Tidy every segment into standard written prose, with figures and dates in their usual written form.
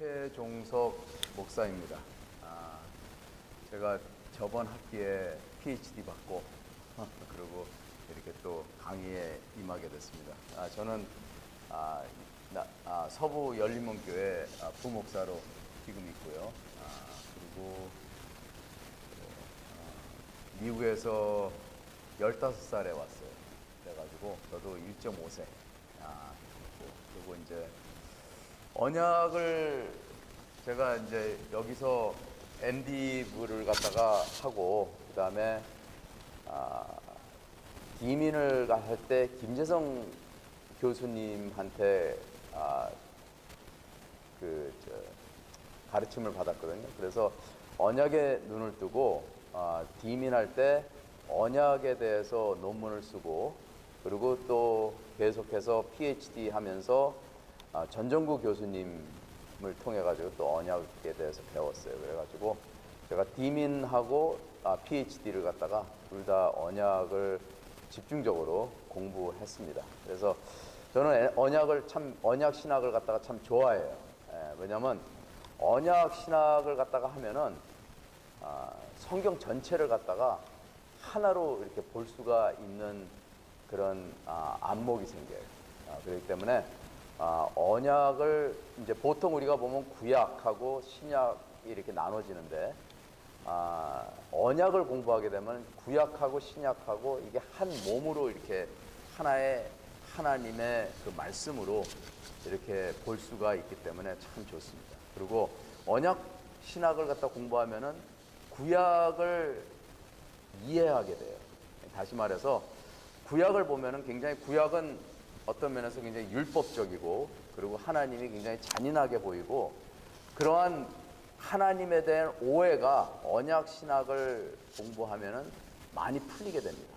최종석 목사입니다. 제가 저번 학기에 PhD 받고 그리고 이렇게 또 강의에 임하게 됐습니다. 저는 서부 열린문교회 부목사로 지금 있고요. 그리고 미국에서 15살에 왔어요. 그래가지고 저도 1.5세. 그리고 이제 언약을 제가 이제 여기서 MD부를 갖다가 하고 그 다음에 기민을 할 때 김재성 교수님한테 가르침을 받았거든요. 그래서 언약에 눈을 뜨고 디민할 때 언약에 대해서 논문을 쓰고 그리고 또 계속해서 PhD 하면서 전정구 교수님을 통해 가지고 또 언약에 대해서 배웠어요. 그래가지고 제가 디민하고 PhD를 갖다가 둘 다 언약을 집중적으로 공부했습니다. 그래서 저는 언약 신학을 갖다가 참 좋아해요. 왜냐하면 언약 신학을 갖다가 하면은 성경 전체를 갖다가 하나로 이렇게 볼 수가 있는 그런 안목이 생겨요. 그렇기 때문에 언약을 이제 보통 우리가 보면 구약하고 신약이 이렇게 나눠지는데 언약을 공부하게 되면 구약하고 신약하고 이게 한 몸으로 이렇게 하나의 하나님의 그 말씀으로 이렇게 볼 수가 있기 때문에 참 좋습니다. 그리고 언약 신학을 갖다 공부하면은 구약을 이해하게 돼요. 다시 말해서 구약을 보면은 굉장히 구약은 어떤 면에서 굉장히 율법적이고 그리고 하나님이 굉장히 잔인하게 보이고 그러한 하나님에 대한 오해가 언약 신학을 공부하면은 많이 풀리게 됩니다.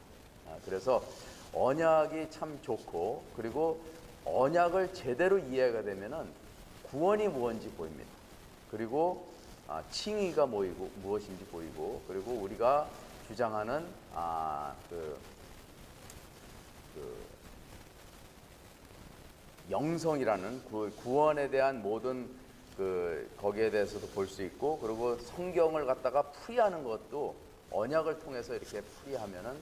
그래서 언약이 참 좋고 그리고 언약을 제대로 이해가 되면은 구원이 무엇인지 보입니다. 그리고 칭의가 무엇인지 보이고 그리고 우리가 주장하는 영성이라는 구원에 대한 모든 거기에 대해서도 볼 수 있고 그리고 성경을 갖다가 풀이하는 것도 언약을 통해서 이렇게 풀이하면은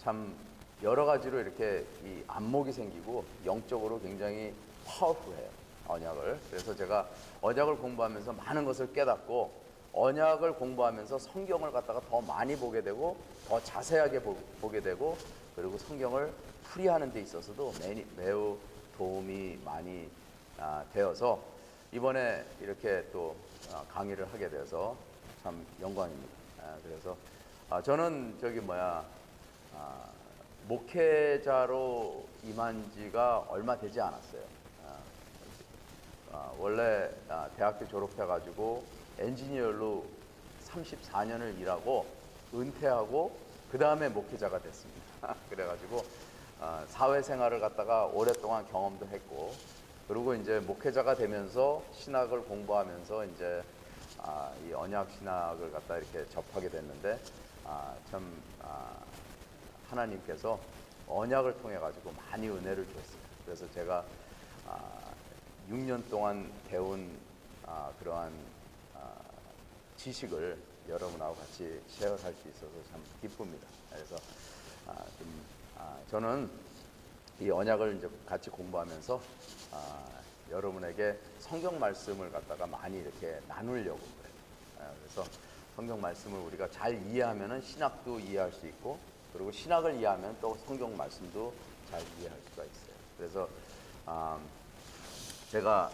참 여러 가지로 이렇게 이 안목이 생기고 영적으로 굉장히 파워풀해요. 언약을. 그래서 제가 언약을 공부하면서 많은 것을 깨닫고 언약을 공부하면서 성경을 갖다가 더 많이 보게 되고 더 자세하게 보게 되고 그리고 성경을 풀이하는 데 있어서도 매우 도움이 많이 되어서 이번에 이렇게 또 강의를 하게 돼서 참 영광입니다. 그래서 저는 목회자로 임한 지가 얼마 되지 않았어요. 원래 대학교 졸업해가지고 엔지니어로 34년을 일하고 은퇴하고 그 다음에 목회자가 됐습니다. 그래가지고 사회생활을 갖다가 오랫동안 경험도 했고 그리고 이제 목회자가 되면서 신학을 공부하면서 이제 이 언약 신학을 갖다 이렇게 접하게 됐는데 참 하나님께서 언약을 통해 가지고 많이 은혜를 줬어요. 그래서 제가 6년 동안 배운 그러한 지식을 여러분하고 같이 쉐어할 수 있어서 참 기쁩니다. 그래서 저는 이 언약을 이제 같이 공부하면서 여러분에게 성경 말씀을 갖다가 많이 이렇게 나누려고 그래요. 그래서 성경 말씀을 우리가 잘 이해하면은 신학도 이해할 수 있고 그리고 신학을 이해하면 또 성경 말씀도 잘 이해할 수가 있어요. 그래서 제가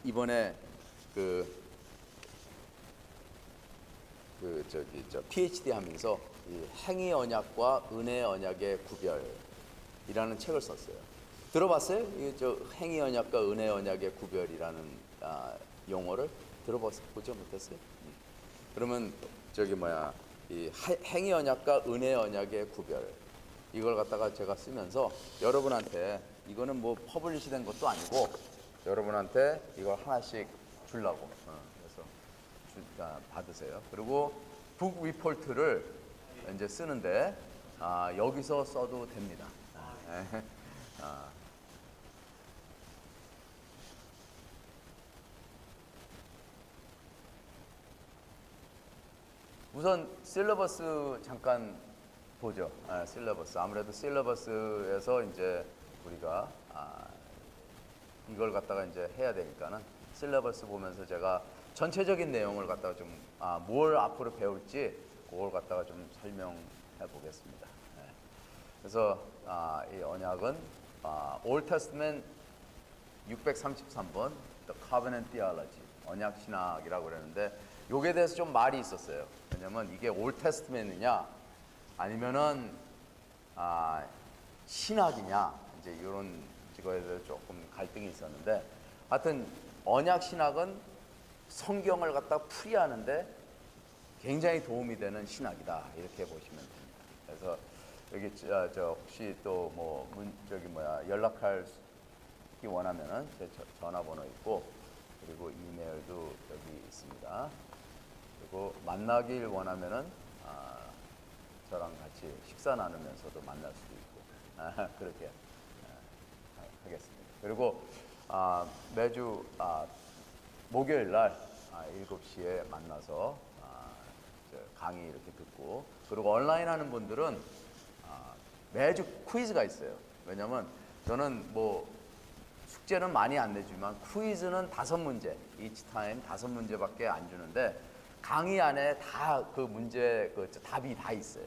이번에 PhD 하면서 이 행위 언약과 은혜 언약의 구별이라는 책을 썼어요. 들어봤어요? 행위 언약과 은혜 언약의 구별이라는 용어를 들어보지 못했어요? 그러면 이 행위 언약과 은혜 언약의 구별 이걸 갖다가 제가 쓰면서 여러분한테 이거는 뭐 퍼블리시 된 것도 아니고 여러분한테 이걸 하나씩 주려고 그래서 받으세요. 그리고 북 리포트를 이제 쓰는데 여기서 써도 됩니다. 우선 실러버스 잠깐 보죠. 실러버스. 아무래도 실러버스에서 이제 우리가 이걸 갖다가 이제 해야 되니까는 실러버스 보면서 제가 전체적인 내용을 갖다가 좀 뭘 앞으로 배울지 그걸 갖다가 좀 설명해 보겠습니다. 그래서 이 언약은 Old Testament 633번 The Covenant Theology 언약 신학이라고 그러는데 요게 대해서 좀 말이 있었어요. 왜냐면 이게 Old Testament이냐 아니면은 신학이냐 이제 이런 거에 대해서 조금 갈등이 있었는데 하여튼 언약 신학은 성경을 갖다 풀이하는데 굉장히 도움이 되는 신학이다 이렇게 보시면 됩니다. 그래서 여기 저 혹시 또 뭐 연락할 원하면은 제 전화번호 있고 그리고 이메일도 여기 있습니다. 그리고 만나길 원하면은 저랑 같이 식사 나누면서도 만날 수도 있고 그렇게 하겠습니다. 그리고 매주 목요일 날 7시에 만나서 강의 이렇게 듣고 그리고 온라인 하는 분들은 매주 퀴즈가 있어요. 왜냐면 저는 뭐 숙제는 많이 안 내지만 퀴즈는 5문제, each time 5문제밖에 안 주는데 강의 안에 다 그 문제 그 답이 다 있어요.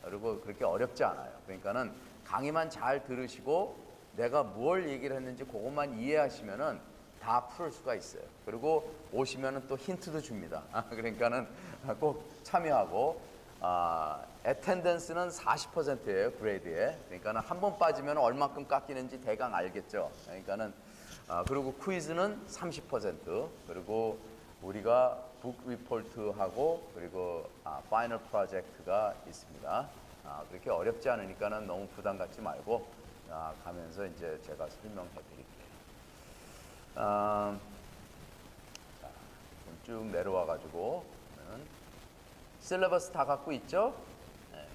그리고 그렇게 어렵지 않아요. 그러니까는 강의만 잘 들으시고 내가 뭘 얘기를 했는지 그것만 이해하시면은 다 풀 수가 있어요. 그리고 오시면은 또 힌트도 줍니다. 그러니까는 꼭 참여하고 attendance는 40%예요 그레이드에. 그러니까는 한 번 빠지면 얼마큼 깎이는지 대강 알겠죠. 그러니까는 그리고 퀴즈는 30% 그리고 우리가 북 리포트하고 그리고 파이널 프로젝트가 있습니다. 그렇게 어렵지 않으니까는 너무 부담 갖지 말고 가면서 이제 제가 설명해 드릴게요. 쭉 내려와 가지고 실러버스 다 갖고 있죠? 네.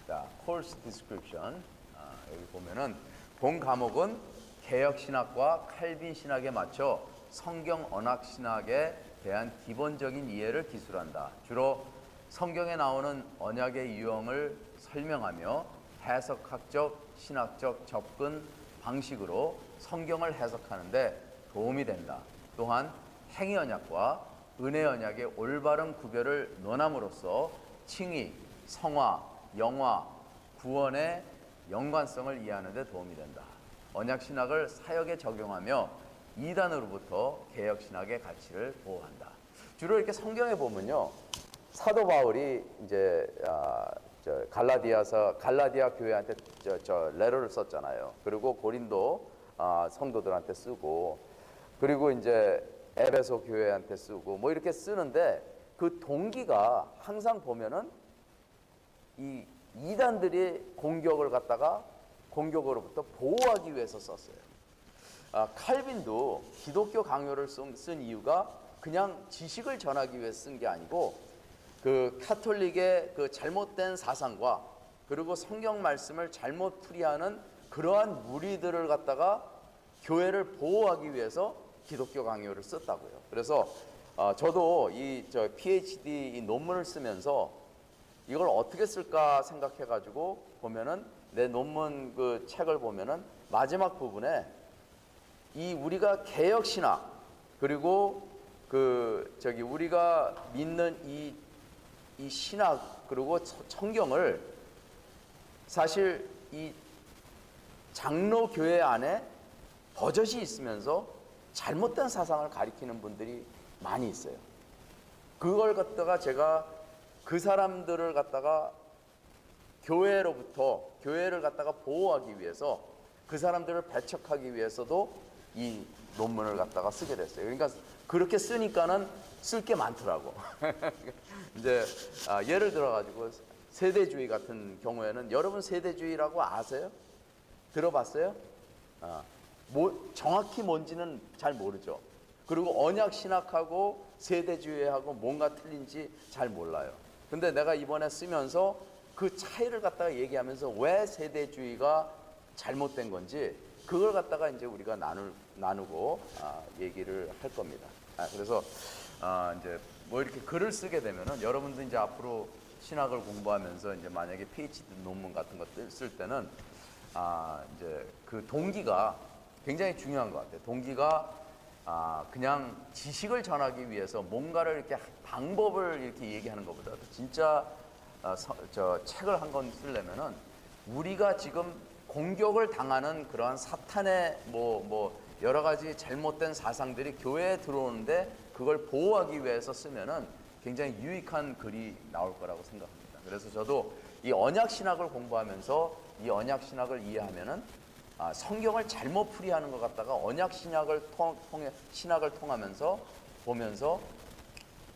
자, course description 여기 보면은 본 과목은 개역 신학과 칼빈 신학에 맞춰 성경 언약 신학에 대한 기본적인 이해를 기술한다. 주로 성경에 나오는 언약의 유형을 설명하며 해석학적, 신학적 접근 방식으로 성경을 해석하는데 도움이 된다. 또한 행위 언약과 은혜 언약의 올바른 구별을 논함으로써 칭의, 성화, 영화, 구원의 연관성을 이해하는 데 도움이 된다. 언약 신학을 사역에 적용하며 이단으로부터 개혁 신학의 가치를 보호한다. 주로 이렇게 성경에 보면요. 사도 바울이 이제 갈라디아 교회한테 레터를 썼잖아요. 그리고 고린도 성도들한테 쓰고 그리고 이제 에베소 교회한테 쓰고 뭐 이렇게 쓰는데 그 동기가 항상 보면은 이 이단들이 공격으로부터 보호하기 위해서 썼어요. 칼빈도 기독교 강요를 쓴 이유가 그냥 지식을 전하기 위해 쓴 게 아니고 그 카톨릭의 그 잘못된 사상과 그리고 성경 말씀을 잘못 풀이하는 그러한 무리들을 갖다가 교회를 보호하기 위해서 기독교 강요를 썼다고요. 그래서 저도 PhD 이 논문을 쓰면서 이걸 어떻게 쓸까 생각해가지고 보면은 내 논문 그 책을 보면은 마지막 부분에 이 우리가 개역 신학 그리고 우리가 믿는 이 신학 그리고 성경을 사실 이 장로 교회 안에 버젓이 있으면서 잘못된 사상을 가리키는 분들이 많이 있어요. 그걸 갖다가 제가 그 사람들을 갖다가 교회를 갖다가 보호하기 위해서 그 사람들을 배척하기 위해서도 이 논문을 갖다가 쓰게 됐어요. 그러니까 그렇게 쓰니까는 쓸 게 많더라고. 이제 예를 들어 가지고 세대주의 같은 경우에는 여러분 세대주의라고 아세요? 들어봤어요? 정확히 뭔지는 잘 모르죠. 그리고 언약 신학하고 세대주의하고 뭔가 틀린지 잘 몰라요. 근데 내가 이번에 쓰면서 그 차이를 갖다가 얘기하면서 왜 세대주의가 잘못된 건지 그걸 갖다가 이제 우리가 나누고 얘기를 할 겁니다. 그래서 이제 뭐 이렇게 글을 쓰게 되면은 여러분도 이제 앞으로 신학을 공부하면서 이제 만약에 PhD 논문 같은 거 쓸 때는 이제 그 동기가 굉장히 중요한 것 같아요. 동기가 그냥 지식을 전하기 위해서 뭔가를 이렇게 방법을 이렇게 얘기하는 것보다도 진짜 저 책을 한 권 쓰려면은 우리가 지금 공격을 당하는 그러한 사탄의 뭐 여러 가지 잘못된 사상들이 교회에 들어오는데 그걸 보호하기 위해서 쓰면은 굉장히 유익한 글이 나올 거라고 생각합니다. 그래서 저도 이 언약 신학을 공부하면서 이 언약 신학을 이해하면은 성경을 잘못 풀이하는 것 같다가 언약 신학을 통하면서 보면서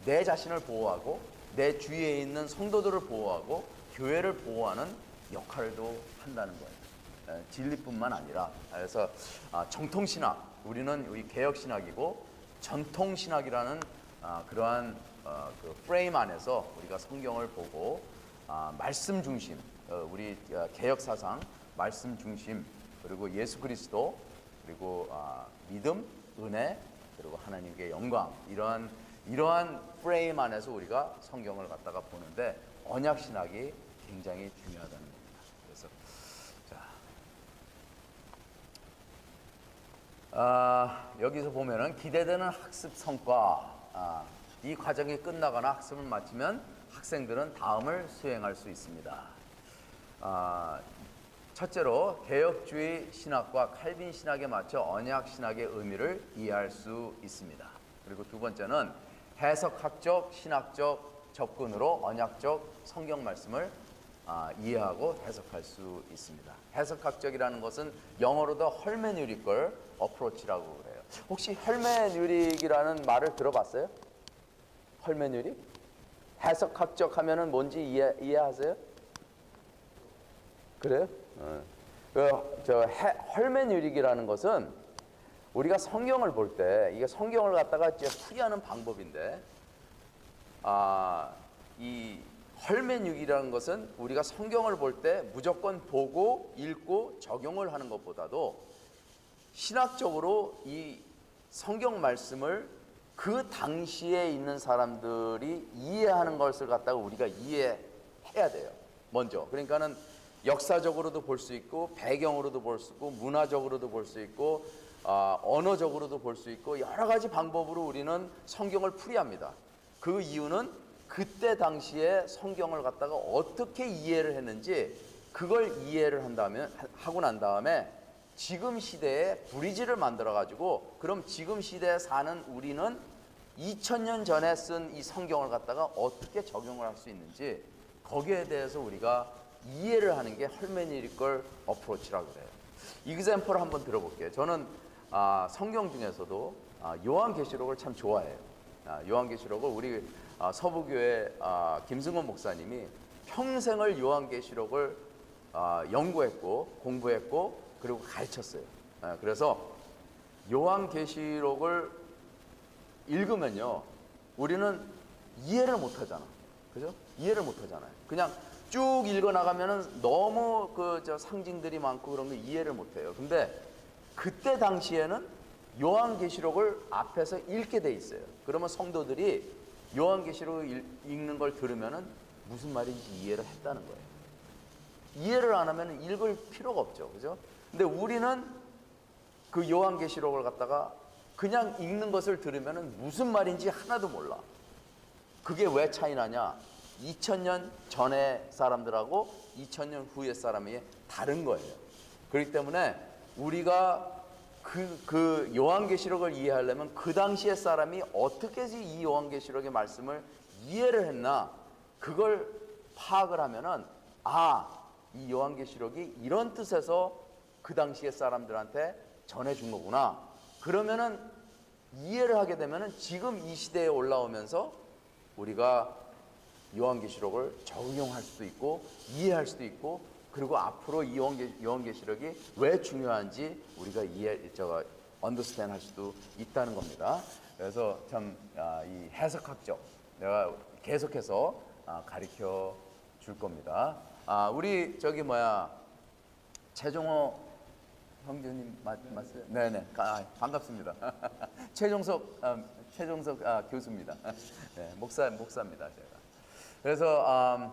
내 자신을 보호하고 내 주위에 있는 성도들을 보호하고 교회를 보호하는 역할도 한다는 거예요. 진리뿐만 아니라. 그래서 정통신학, 우리 개혁신학이고 전통신학이라는 그러한 그 프레임 안에서 우리가 성경을 보고 말씀 중심, 우리 개혁사상 말씀 중심, 그리고 예수 그리스도, 그리고 믿음, 은혜, 그리고 하나님께 영광, 이러한 프레임 안에서 우리가 성경을 갖다가 보는데 언약 신학이 굉장히 중요하다는 겁니다. 그래서 여기서 보면은 기대되는 학습 성과, 이 과정이 끝나거나 학습을 마치면 학생들은 다음을 수행할 수 있습니다. 첫째로 개혁주의 신학과 칼빈 신학에 맞춰 언약 신학의 의미를 이해할 수 있습니다. 그리고 두 번째는 해석학적, 신학적 접근으로 언약적 성경 말씀을 이해하고 해석할 수 있습니다. 해석학적이라는 것은 영어로도 hermeneutical approach라고 그래요. 혹시 hermeneutic이라는 말을 들어봤어요? hermeneutic? 해석학적 하면은 뭔지 이해하세요? 그래요? hermeneutic이라는 것은 우리가 성경을 볼 때 이게 성경을 갖다가 이제 풀이하는 방법인데, 이 hermeneutic이라는 것은 우리가 성경을 볼 때 무조건 보고 읽고 적용을 하는 것보다도 신학적으로 이 성경 말씀을 그 당시에 있는 사람들이 이해하는 것을 갖다가 우리가 이해해야 돼요. 먼저. 그러니까는 역사적으로도 볼 수 있고 배경으로도 볼 수 있고 문화적으로도 볼 수 있고 언어적으로도 볼 수 있고 여러 가지 방법으로 우리는 성경을 풀이합니다. 그 이유는 그때 당시에 성경을 갖다가 어떻게 이해를 했는지 그걸 이해를 하고 난 다음에 지금 시대에 브리지를 만들어 가지고 그럼 지금 시대에 사는 우리는 2000년 전에 쓴 이 성경을 갖다가 어떻게 적용을 할 수 있는지 거기에 대해서 우리가 이해를 하는 게 hermeneutical approach라고 그래요. example을 한번 들어볼게요. 저는 성경 중에서도 요한계시록을 참 좋아해요. 요한계시록을 우리 서부교회 김승원 목사님이 평생을 요한계시록을 연구했고 공부했고 그리고 가르쳤어요. 그래서 요한계시록을 읽으면요 우리는 이해를 못하잖아. 그죠? 이해를 못하잖아요. 그냥 쭉 읽어나가면은 너무 상징들이 많고 그런 거 이해를 못해요. 근데 그때 당시에는 요한계시록을 앞에서 읽게 돼 있어요. 그러면 성도들이 요한계시록을 읽는 걸 들으면은 무슨 말인지 이해를 했다는 거예요. 이해를 안 하면 읽을 필요가 없죠. 그죠? 근데 우리는 그 요한계시록을 갖다가 그냥 읽는 것을 들으면은 무슨 말인지 하나도 몰라. 그게 왜 차이 나냐? 2000년 전의 사람들하고 2000년 후의 사람이 다른 거예요. 그렇기 때문에 우리가 그 요한계시록을 이해하려면 그 당시의 사람이 어떻게 이 요한계시록의 말씀을 이해를 했나 그걸 파악을 하면은 이 요한계시록이 이런 뜻에서 그 당시의 사람들한테 전해준 거구나. 그러면은 이해를 하게 되면은 지금 이 시대에 올라오면서 우리가 요한계시록을 적용할 수도 있고 이해할 수도 있고 그리고 앞으로 이 요한계시록이 왜 중요한지 우리가 understand 할 수도 있다는 겁니다. 그래서 참 이 해석학적 내가 계속해서 가르쳐 줄 겁니다. 우리 최종호 형제님 맞어요? 네네. 반갑습니다. 최종석 교수입니다. 네, 목사입니다 제가. 그래서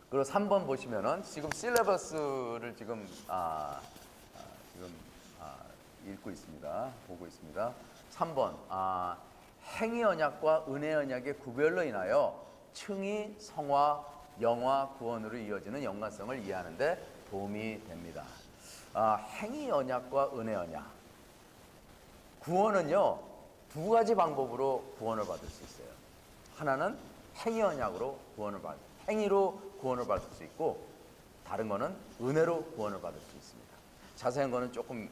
그리고 3번 보시면은 지금 실레버스를 지금 읽고 있습니다. 보고 있습니다. 3번 행위 언약과 은혜 언약의 구별로 인하여 층위, 성화, 영화, 구원으로 이어지는 연관성을 이해하는 데 도움이 됩니다. 행위 언약과 은혜 언약. 구원은요, 두 가지 방법으로 구원을 받을 수 있어요. 하나는 행위 언약으로 행위로 구원을 받을 수 있고, 다른 거는 은혜로 구원을 받을 수 있습니다. 자세한 거는 조금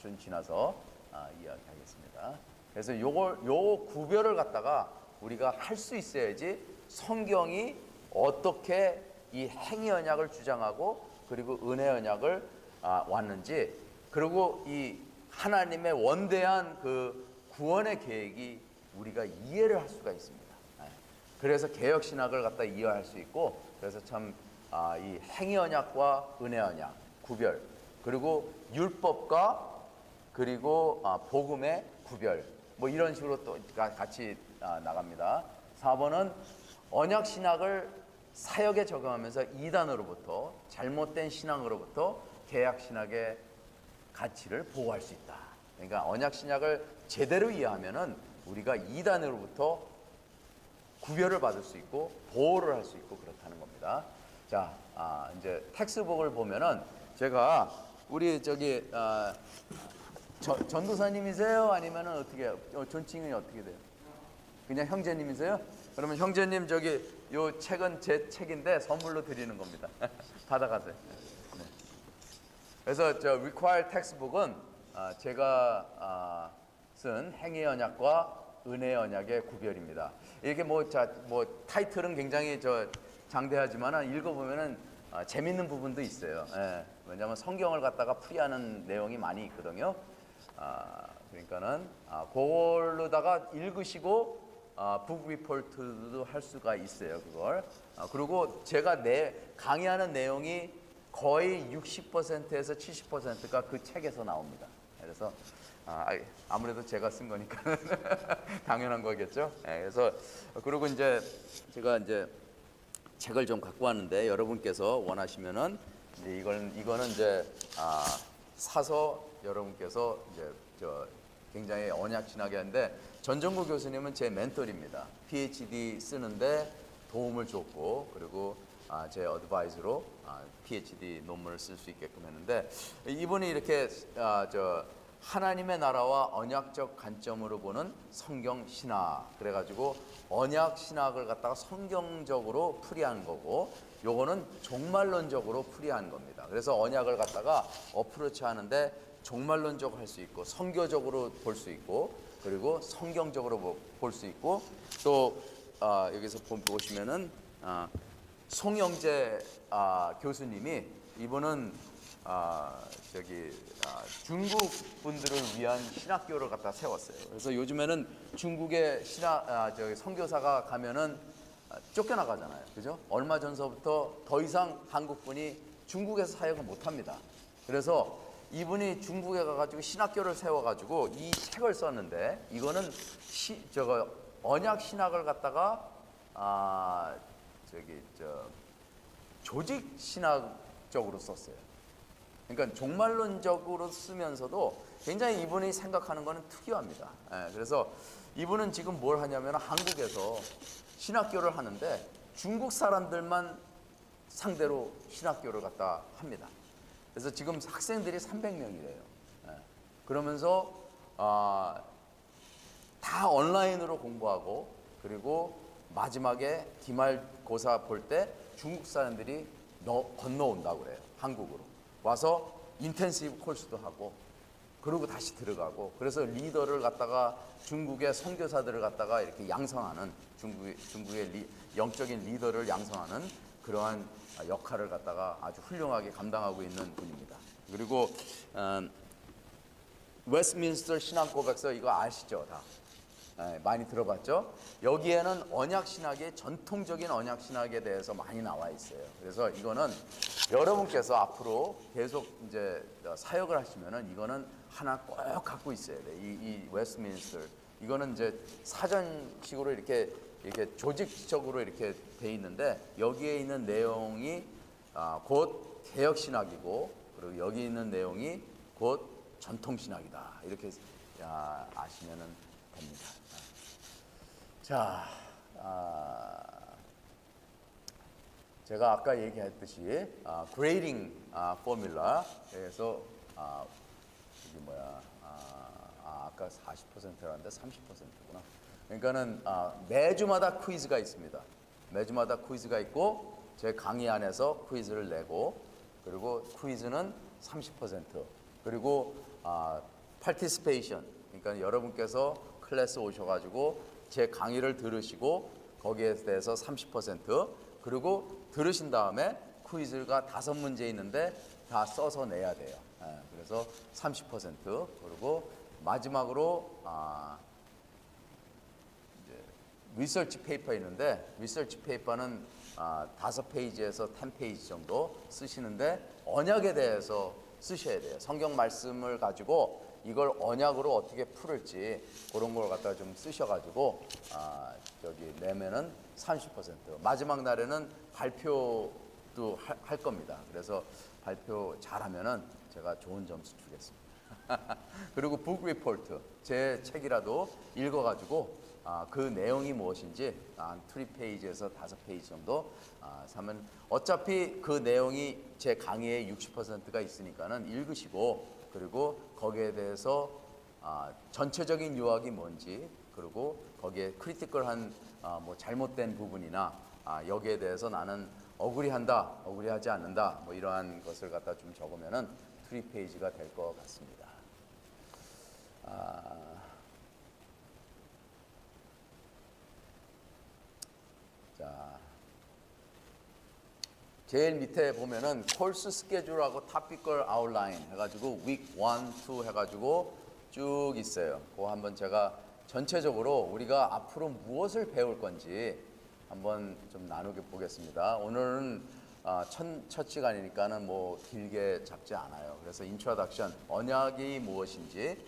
좀 지나서 이야기하겠습니다. 그래서 요 구별을 갖다가 우리가 할 수 있어야지 성경이 어떻게 이 행위 언약을 주장하고 그리고 은혜 언약을 왔는지, 그리고 이 하나님의 원대한 그 구원의 계획이 우리가 이해를 할 수가 있습니다. 그래서 개혁 신학을 갖다 이해할 수 있고, 그래서 참 이 행위 언약과 은혜 언약 구별, 그리고 율법과 그리고 복음의 구별, 뭐 이런 식으로 또 같이 나갑니다. 4번은 언약 신학을 사역에 적용하면서 이단으로부터, 잘못된 신앙으로부터 개혁 신학의 가치를 보호할 수 있다. 그러니까 언약 신약을 제대로 이해하면은 우리가 이단으로부터 구별을 받을 수 있고 보호를 할 수 있고 그렇다는 겁니다. 자, 이제 텍스트북을 보면은 제가 우리 저기 전도사님이세요? 아니면은 어떻게 존칭이 어떻게 돼요? 그냥 형제님이세요? 그러면 형제님 저기 요 책은 제 책인데 선물로 드리는 겁니다. 받아가세요. 네. 그래서 저 required textbook은 제가 쓴 행위 언약과 은혜 언약의 구별입니다. 이게 뭐 타이틀은 굉장히 장대하지만 읽어보면은 재밌는 부분도 있어요. 예. 왜냐하면 성경을 갖다가 풀이하는 내용이 많이 있거든요. 그러니까는 그걸로다가 읽으시고 북 리포트도 할 수가 있어요. 그걸. 그리고 제가 강의하는 내용이 거의 60%에서 70%가 그 책에서 나옵니다. 그래서 아무래도 제가 쓴 거니까 당연한 거겠죠. 네, 그래서 그리고 이제 제가 이제 책을 좀 갖고 왔는데 여러분께서 원하시면은 이제 이거는 이제 사서 여러분께서 이제 굉장히 언약 신학이 하는데, 전정구 교수님은 제 멘토입니다. PhD 쓰는데 도움을 줬고, 그리고 제 어드바이스로 PhD 논문을 쓸 수 있게끔 했는데, 이분이 이렇게 하나님의 나라와 언약적 관점으로 보는 성경 신학, 그래가지고 언약 신학을 갖다가 성경적으로 풀이한 거고, 요거는 종말론적으로 풀이한 겁니다. 그래서 언약을 갖다가 어프로치 하는데 종말론적으로 할 수 있고, 성교적으로 볼 수 있고, 그리고 성경적으로 볼 수 있고, 또 여기서 보시면은 송영재 교수님이, 이분은 중국 분들을 위한 신학교를 갖다 세웠어요. 그래서 요즘에는 중국의 선교사가 가면은 쫓겨나가잖아요. 그죠? 얼마 전서부터 더 이상 한국 분이 중국에서 사역을 못 합니다. 그래서 이분이 중국에 가가지고 신학교를 세워가지고 이 책을 썼는데, 이거는 언약 신학을 갖다가 조직 신학적으로 썼어요. 그러니까 종말론적으로 쓰면서도 굉장히 이분이 생각하는 거는 특이합니다. 그래서 이분은 지금 뭘 하냐면 한국에서 신학교를 하는데 중국 사람들만 상대로 신학교를 갖다 합니다. 그래서 지금 학생들이 300명이래요. 그러면서 다 온라인으로 공부하고, 그리고 마지막에 기말고사 볼 때 중국 사람들이 건너온다고 그래요. 한국으로 와서 인텐시브 코र्स도 하고, 그러고 다시 들어가고, 그래서 리더를 갖다가 중국의 선교사들을 갖다가 이렇게 양성하는, 중국의 영적인 리더를 양성하는 그러한 역할을 갖다가 아주 훌륭하게 감당하고 있는 분입니다. 그리고 웨스트민스터 신앙고백서 이거 아시죠? 다 많이 들어봤죠? 여기에는 언약 신학의 전통적인 언약 신학에 대해서 많이 나와 있어요. 그래서 이거는 여러분께서 앞으로 계속 이제 사역을 하시면은 이거는 하나 꼭 갖고 있어야 돼. 이 웨스트민스터 이거는 이제 사전식으로 이렇게 조직적으로 이렇게 돼 있는데 여기에 있는 내용이 곧 개혁 신학이고 그리고 여기 있는 내용이 곧 전통 신학이다. 이렇게 아시면은 됩니다. 자, 제가 아까 얘기했듯이 그레이딩 포뮬라에서 이게 뭐야? 아까 40%라는데 30%구나. 그러니까는 매주마다 퀴즈가 있습니다. 매주마다 퀴즈가 있고 제 강의 안에서 퀴즈를 내고 그리고 퀴즈는 30% 그리고 participation 그러니까 여러분께서 클래스 오셔가지고 제 강의를 들으시고 거기에 대해서 30% 그리고 들으신 다음에 퀴즈가 5문제 있는데 다 써서 내야 돼요. 그래서 30% 그리고 마지막으로 이제 리서치 페이퍼 있는데 리서치 페이퍼는 5페이지에서 10페이지 정도 쓰시는데 언약에 대해서 쓰셔야 돼요. 성경 말씀을 가지고 이걸 언약으로 어떻게 풀을지 그런 걸 갖다 좀 쓰셔가지고 저기 내면은 30% 마지막 날에는 발표도 할 겁니다. 그래서 발표 잘하면은 제가 좋은 점수 주겠습니다. 그리고 북 리포트 제 책이라도 읽어가지고 그 내용이 무엇인지 한 3페이지에서 5페이지 정도 사면 어차피 그 내용이 제 강의의 60%가 있으니까는 읽으시고 그리고 거기에 대해서 전체적인 유학이 뭔지 그리고 거기에 크리티컬한 뭐 잘못된 부분이나 여기에 대해서 나는 억울해한다, 억울해하지 않는다 뭐 이러한 것을 갖다 좀 적으면은 3페이지가 될 것 같습니다. 자, 제일 밑에 보면은 콜스 스케줄하고 타피컬 아웃라인 해가지고 week 1, 2 해가지고 쭉 있어요. 그거 한번 제가 전체적으로 우리가 앞으로 무엇을 배울 건지 한번 좀 나누게 보겠습니다. 오늘은 첫 시간이니까는 뭐 길게 잡지 않아요. 그래서 인트로덕션 언약이 무엇인지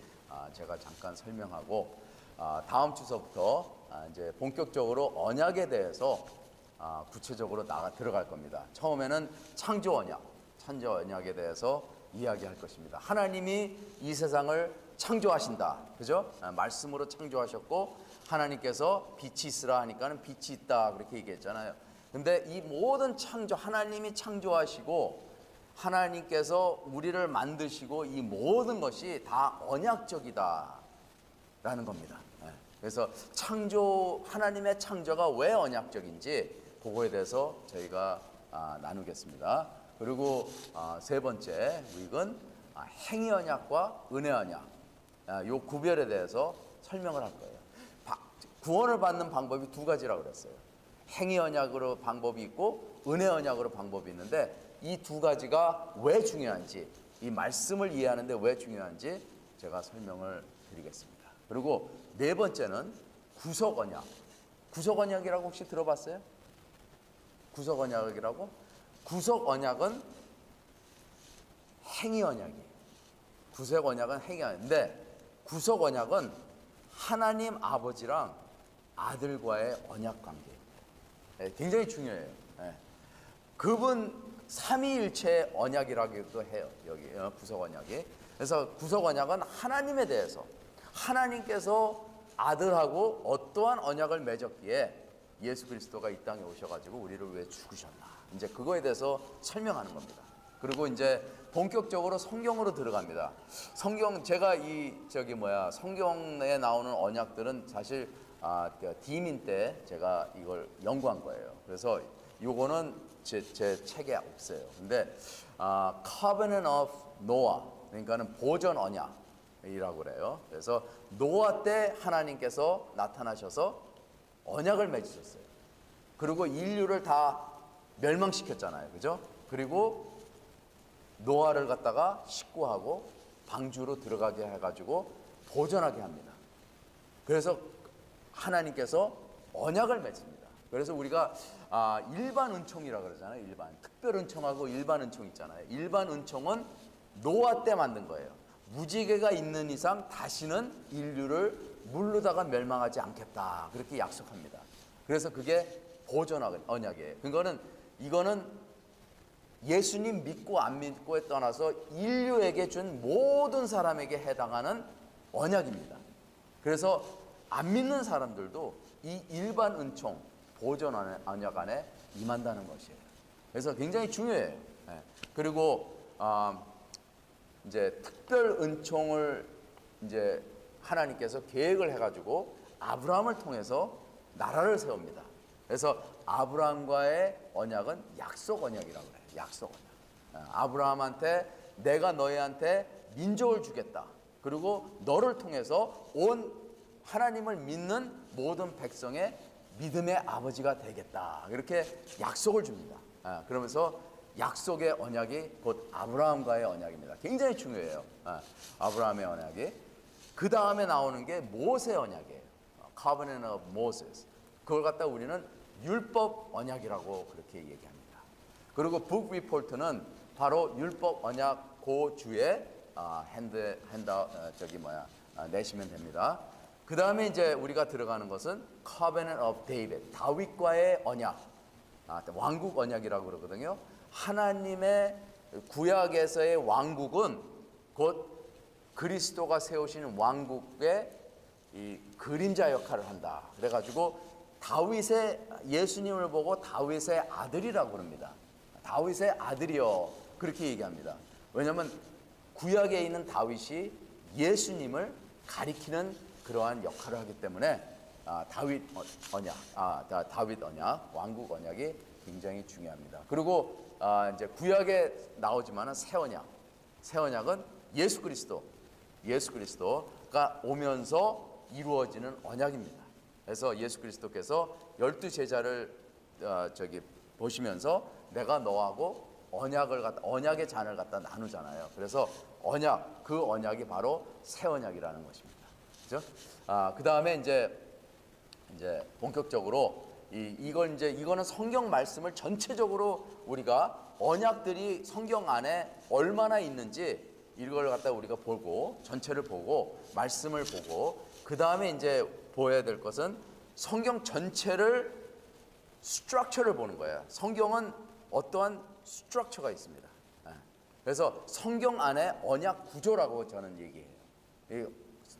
제가 잠깐 설명하고 다음 주서부터 이제 본격적으로 언약에 대해서 구체적으로 들어갈 겁니다. 처음에는 창조 언약에 대해서 이야기할 것입니다. 하나님이 이 세상을 창조하신다. 그죠? 말씀으로 창조하셨고 하나님께서 빛이 있으라 하니까는 빛이 있다. 그렇게 얘기했잖아요. 근데 이 모든 하나님이 창조하시고 하나님께서 우리를 만드시고 이 모든 것이 다 언약적이다. 라는 겁니다. 그래서 하나님의 창조가 왜 언약적인지 그거에 대해서 저희가 나누겠습니다. 그리고 세 번째 위익은 행위 언약과 은혜 언약 요 구별에 대해서 설명을 할 거예요. 구원을 받는 방법이 두 가지라고 그랬어요. 행위 언약으로 방법이 있고 은혜 언약으로 방법이 있는데 이 두 가지가 왜 중요한지 이 말씀을 이해하는데 왜 중요한지 제가 설명을 드리겠습니다. 그리고 네 번째는 구속 언약. 구속 언약이라고 혹시 들어봤어요? 구속 언약이라고? 구속 언약은 행위 언약이에요. 구속 언약은 행위 언약인데 구속 언약은 하나님 아버지랑 아들과의 언약 관계. 굉장히 중요해요. 그분 삼위일체의 언약이라고도 해요. 여기 구속 언약이. 그래서 구속 언약은 하나님에 대해서 하나님께서 아들하고 어떠한 언약을 맺었기에 예수 그리스도가 이 땅에 오셔가지고 우리를 왜 죽으셨나. 이제 그거에 대해서 설명하는 겁니다. 그리고 이제 본격적으로 성경으로 들어갑니다. 제가 성경에 나오는 언약들은 사실 디민 때 제가 이걸 연구한 거예요. 그래서 요거는 제 책에 없어요. 근데 Covenant of Noah 그러니까는 보전 언약이라고 그래요. 그래서 노아 때 하나님께서 나타나셔서 언약을 맺으셨어요. 그리고 인류를 다 멸망시켰잖아요. 그죠? 그리고 노아를 갖다가 식구하고 방주로 들어가게 해가지고 보전하게 합니다. 그래서 하나님께서 언약을 맺습니다. 그래서 우리가 일반 은총이라고 그러잖아요. 일반 특별 은총하고 일반 은총 있잖아요. 일반 은총은 노아 때 만든 거예요. 무지개가 있는 이상 다시는 인류를 물르다가 멸망하지 않겠다, 그렇게 약속합니다. 그래서 그게 보존 언약이에요. 이거는 예수님 믿고 안 믿고에 떠나서 인류에게 준 모든 사람에게 해당하는 언약입니다. 그래서 안 믿는 사람들도 이 일반 은총, 보존 언약 안에 임한다는 것이에요. 그래서 굉장히 중요해요. 그리고 이제 특별 은총을 이제 하나님께서 계획을 해가지고 아브라함을 통해서 나라를 세웁니다. 그래서 아브라함과의 언약은 약속 언약이라고 해요. 약속 언약. 아브라함한테 내가 너희한테 민족을 주겠다. 그리고 너를 통해서 온 하나님을 믿는 모든 백성의 믿음의 아버지가 되겠다. 이렇게 약속을 줍니다. 그러면서 약속의 언약이 곧 아브라함과의 언약입니다. 굉장히 중요해요. 아브라함의 언약이. 그 다음에 나오는 게 모세 언약이에요. Covenant of Moses. 그걸 갖다 우리는 율법 언약이라고 그렇게 얘기합니다. 그리고 북 리포트는 바로 율법 언약 고주에 내시면 됩니다. 그 다음에 이제 우리가 들어가는 것은 Covenant of David, 다윗과의 언약, 왕국 언약이라고 그러거든요. 하나님의 구약에서의 왕국은 곧 그리스도가 세우시는 왕국의 이 그림자 역할을 한다. 그래가지고 예수님을 보고 다윗의 아들이라고 그럽니다. 다윗의 아들이요, 그렇게 얘기합니다. 왜냐하면 구약에 있는 다윗이 예수님을 가리키는 그러한 역할을 하기 때문에 다윗 언약, 왕국 언약이 굉장히 중요합니다. 그리고 이제 구약에 나오지만은 새 언약은 예수 그리스도가 오면서 이루어지는 언약입니다. 그래서 예수 그리스도께서 12제자를 보시면서 내가 너하고 언약의 잔을 갖다 나누잖아요. 그래서 그 언약이 바로 새 언약이라는 것입니다. 그죠? 그 다음에 이제 본격적으로 이거는 성경 말씀을 전체적으로 우리가 언약들이 성경 안에 얼마나 있는지 이걸 갖다 우리가 보고 전체를 보고 말씀을 보고 그 다음에 이제 보여야 될 것은 성경 전체를 스트럭처를 보는 거예요. 성경은 어떠한 스트럭처가 있습니다. 그래서 성경 안에 언약 구조라고 저는 얘기해요.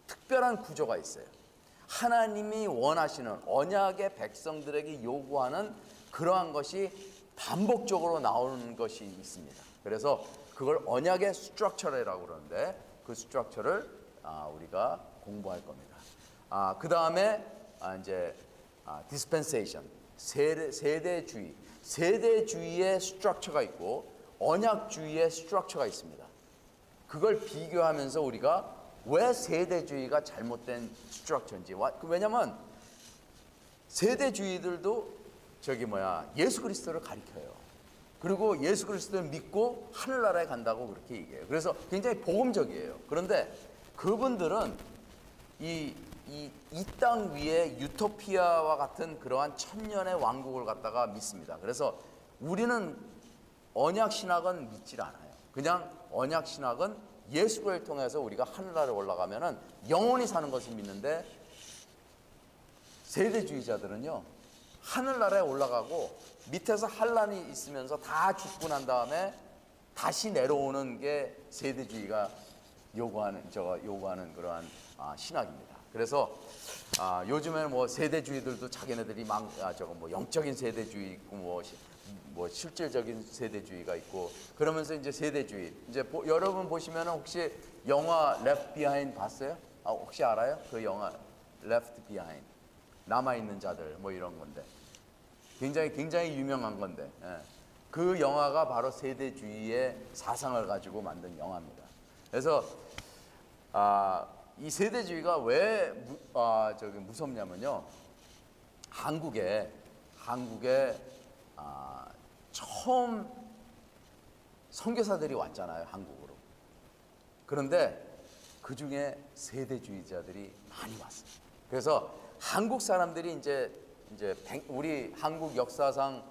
특별한 구조가 있어요. 하나님이 원하시는 언약의 백성들에게 요구하는 그러한 것이 반복적으로 나오는 것이 있습니다. 그래서 그걸 언약의 스트럭처라고 그러는데 그 스트럭처를 우리가 공부할 겁니다. 그 다음에 이제 디스펜세이션, 세대주의의 스트럭처가 있고 언약주의의 스트럭처가 있습니다. 그걸 비교하면서 우리가 왜 세대주의가 잘못된 스트럭처인지, 왜냐면 세대주의들도 예수 그리스도를 가리켜요. 그리고 예수 그리스도를 믿고 하늘나라에 간다고 그렇게 얘기해요. 그래서 굉장히 복음적이에요. 그런데 그분들은 이 땅 위에 유토피아와 같은 그러한 천년의 왕국을 갖다가 믿습니다. 그래서 우리는 언약 신학은 믿질 않아요. 그냥 언약 신학은 예수를 통해서 우리가 하늘나라에 올라가면은 영원히 사는 것을 믿는데, 세대주의자들은요 하늘나라에 올라가고 밑에서 환란이 있으면서 다 죽고 난 다음에 다시 내려오는 게 세대주의가 요구하는 그러한 신학입니다. 그래서 요즘에는 세대주의들도 자기네들이 영적인 세대주의 있고 실질적인 세대주의가 있고 그러면서 이제 세대주의 여러분 보시면 혹시 영화 Left Behind 봤어요? 혹시 알아요? 그 영화 Left Behind, 남아있는 자들 이런 건데 굉장히 유명한 건데, 그 영화가 바로 세대주의의 사상을 가지고 만든 영화입니다. 그래서 이 세대주의가 왜 무섭냐면요, 한국에 처음 선교사들이 왔잖아요, 한국으로. 그런데 그 중에 세대주의자들이 많이 왔어요. 그래서 한국 사람들이 이제 우리 한국 역사상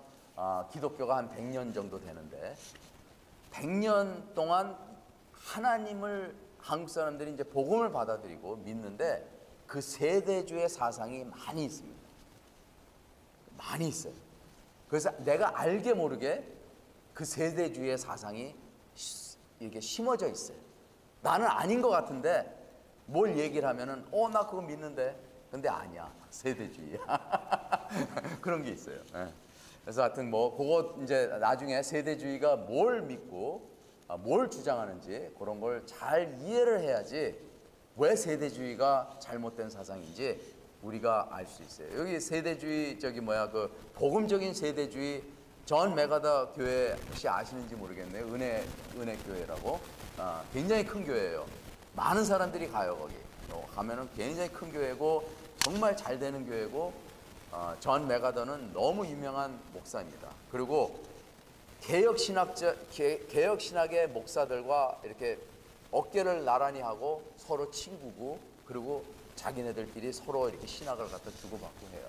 기독교가 한 100년 정도 되는데 100년 동안 하나님을 한국 사람들이 이제 복음을 받아들이고 믿는데 그 세대주의 사상이 많이 있습니다. 많이 있어요. 그래서 내가 알게 모르게 그 세대주의 사상이 이렇게 심어져 있어요. 나는 아닌 것 같은데 뭘 얘기를 하면은 나 그거 믿는데 근데 아니야 세대주의야. 그런 게 있어요. 그래서 하여튼 뭐 그거 이제 나중에 세대주의가 뭘 믿고 뭘 주장하는지 그런 걸 잘 이해를 해야지 왜 세대주의가 잘못된 사상인지 우리가 알 수 있어요. 여기 세대주의 그 복음적인 세대주의 존 메가더 교회 혹시 아시는지 모르겠네요. 은혜 교회라고 굉장히 큰 교회예요. 많은 사람들이 가요 거기. 가면은 굉장히 큰 교회고 정말 잘 되는 교회고 존 메가더는 너무 유명한 목사입니다. 그리고 개혁 신학의 목사들과 이렇게 어깨를 나란히 하고 서로 친구고 그리고 자기네들끼리 서로 이렇게 신학을 갖다 주고받고 해요.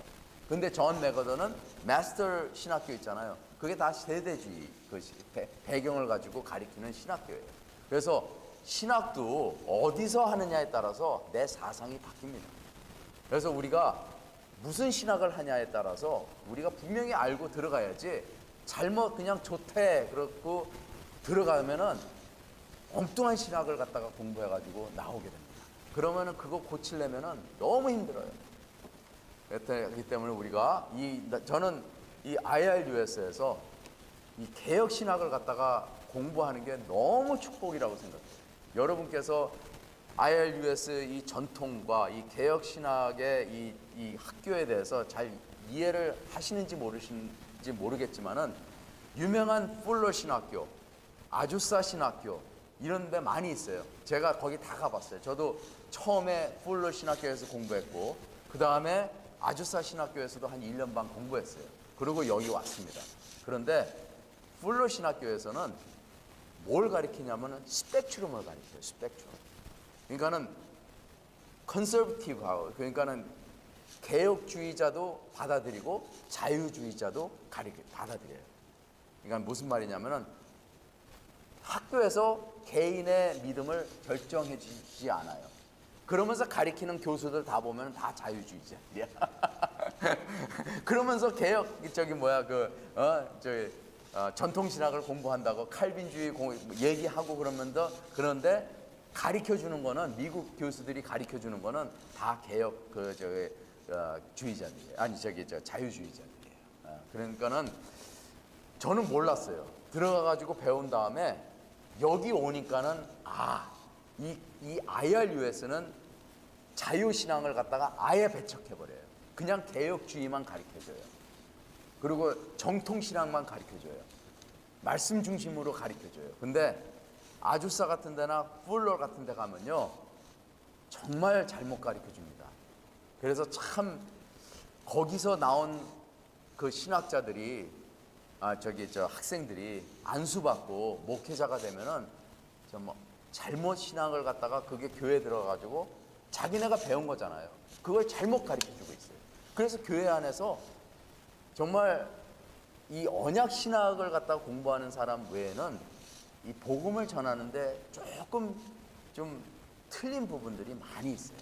근데 존 메가더는 마스터 신학교 있잖아요. 그게 다 세대주의 배경을 가지고 가리키는 신학교예요. 그래서 신학도 어디서 하느냐에 따라서 내 사상이 바뀝니다. 그래서 우리가 무슨 신학을 하냐에 따라서 우리가 분명히 알고 들어가야지 잘못 그냥 좋대 그렇고 들어가면은 엉뚱한 신학을 갖다가 공부해가지고 나오게 됩니다. 그러면은 그거 고치려면은 너무 힘들어요. 그렇기 때문에 우리가 저는 이 IRUS에서 이 개혁 신학을 갖다가 공부하는 게 너무 축복이라고 생각해요. 여러분께서 IRUS 이 전통과 이 개혁 신학의 이 학교에 대해서 잘 이해를 하시는지 모르시는지 모르겠지만은 유명한 풀러 신학교, 아주사 신학교 이런 데 많이 있어요. 제가 거기 다 가봤어요. 저도 처음에 풀러 신학교에서 공부했고 그 다음에 아주사 신학교에서도 한 1년 반 공부했어요. 그리고 여기 왔습니다. 그런데 풀러 신학교에서는 뭘 가리키냐면은 스펙트럼을 가리켜요. 스펙트럼. 그러니까는 컨서버티브하고 그러니까는 개혁주의자도 받아들이고 자유주의자도 받아들여요. 그러니까 무슨 말이냐면은 학교에서 개인의 믿음을 결정해 주지 않아요. 그러면서 가리키는 교수들 다 보면 다 자유주의자들이야. 그러면서 개혁 전통신학을 공부한다고 칼빈주의 얘기하고 그런데 가르쳐 주는 거는 미국 교수들이 가르쳐 주는 거는 다 개혁 주의자들이에요. 아니 자유주의자들이에요. 그러니까는 저는 몰랐어요. 들어가 가지고 배운 다음에 여기 오니까는 이 IRUS는 자유신앙을 갖다가 아예 배척해 버려요. 그냥 개혁주의만 가르쳐 줘요. 그리고 정통신앙만 가르쳐 줘요. 말씀 중심으로 가르쳐 줘요. 근데 아주사 같은 데나 풀러 같은 데 가면요 정말 잘못 가르쳐 줍니다. 그래서 참 거기서 나온 그 신학자들이 학생들이 안수받고 목회자가 되면은 잘못 신학을 갖다가 그게 교회에 들어가지고 자기네가 배운 거잖아요. 그걸 잘못 가르쳐 주고 있어요. 그래서 교회 안에서 정말 이 언약 신학을 갖다가 공부하는 사람 외에는 이 복음을 전하는데 조금 좀 틀린 부분들이 많이 있어요.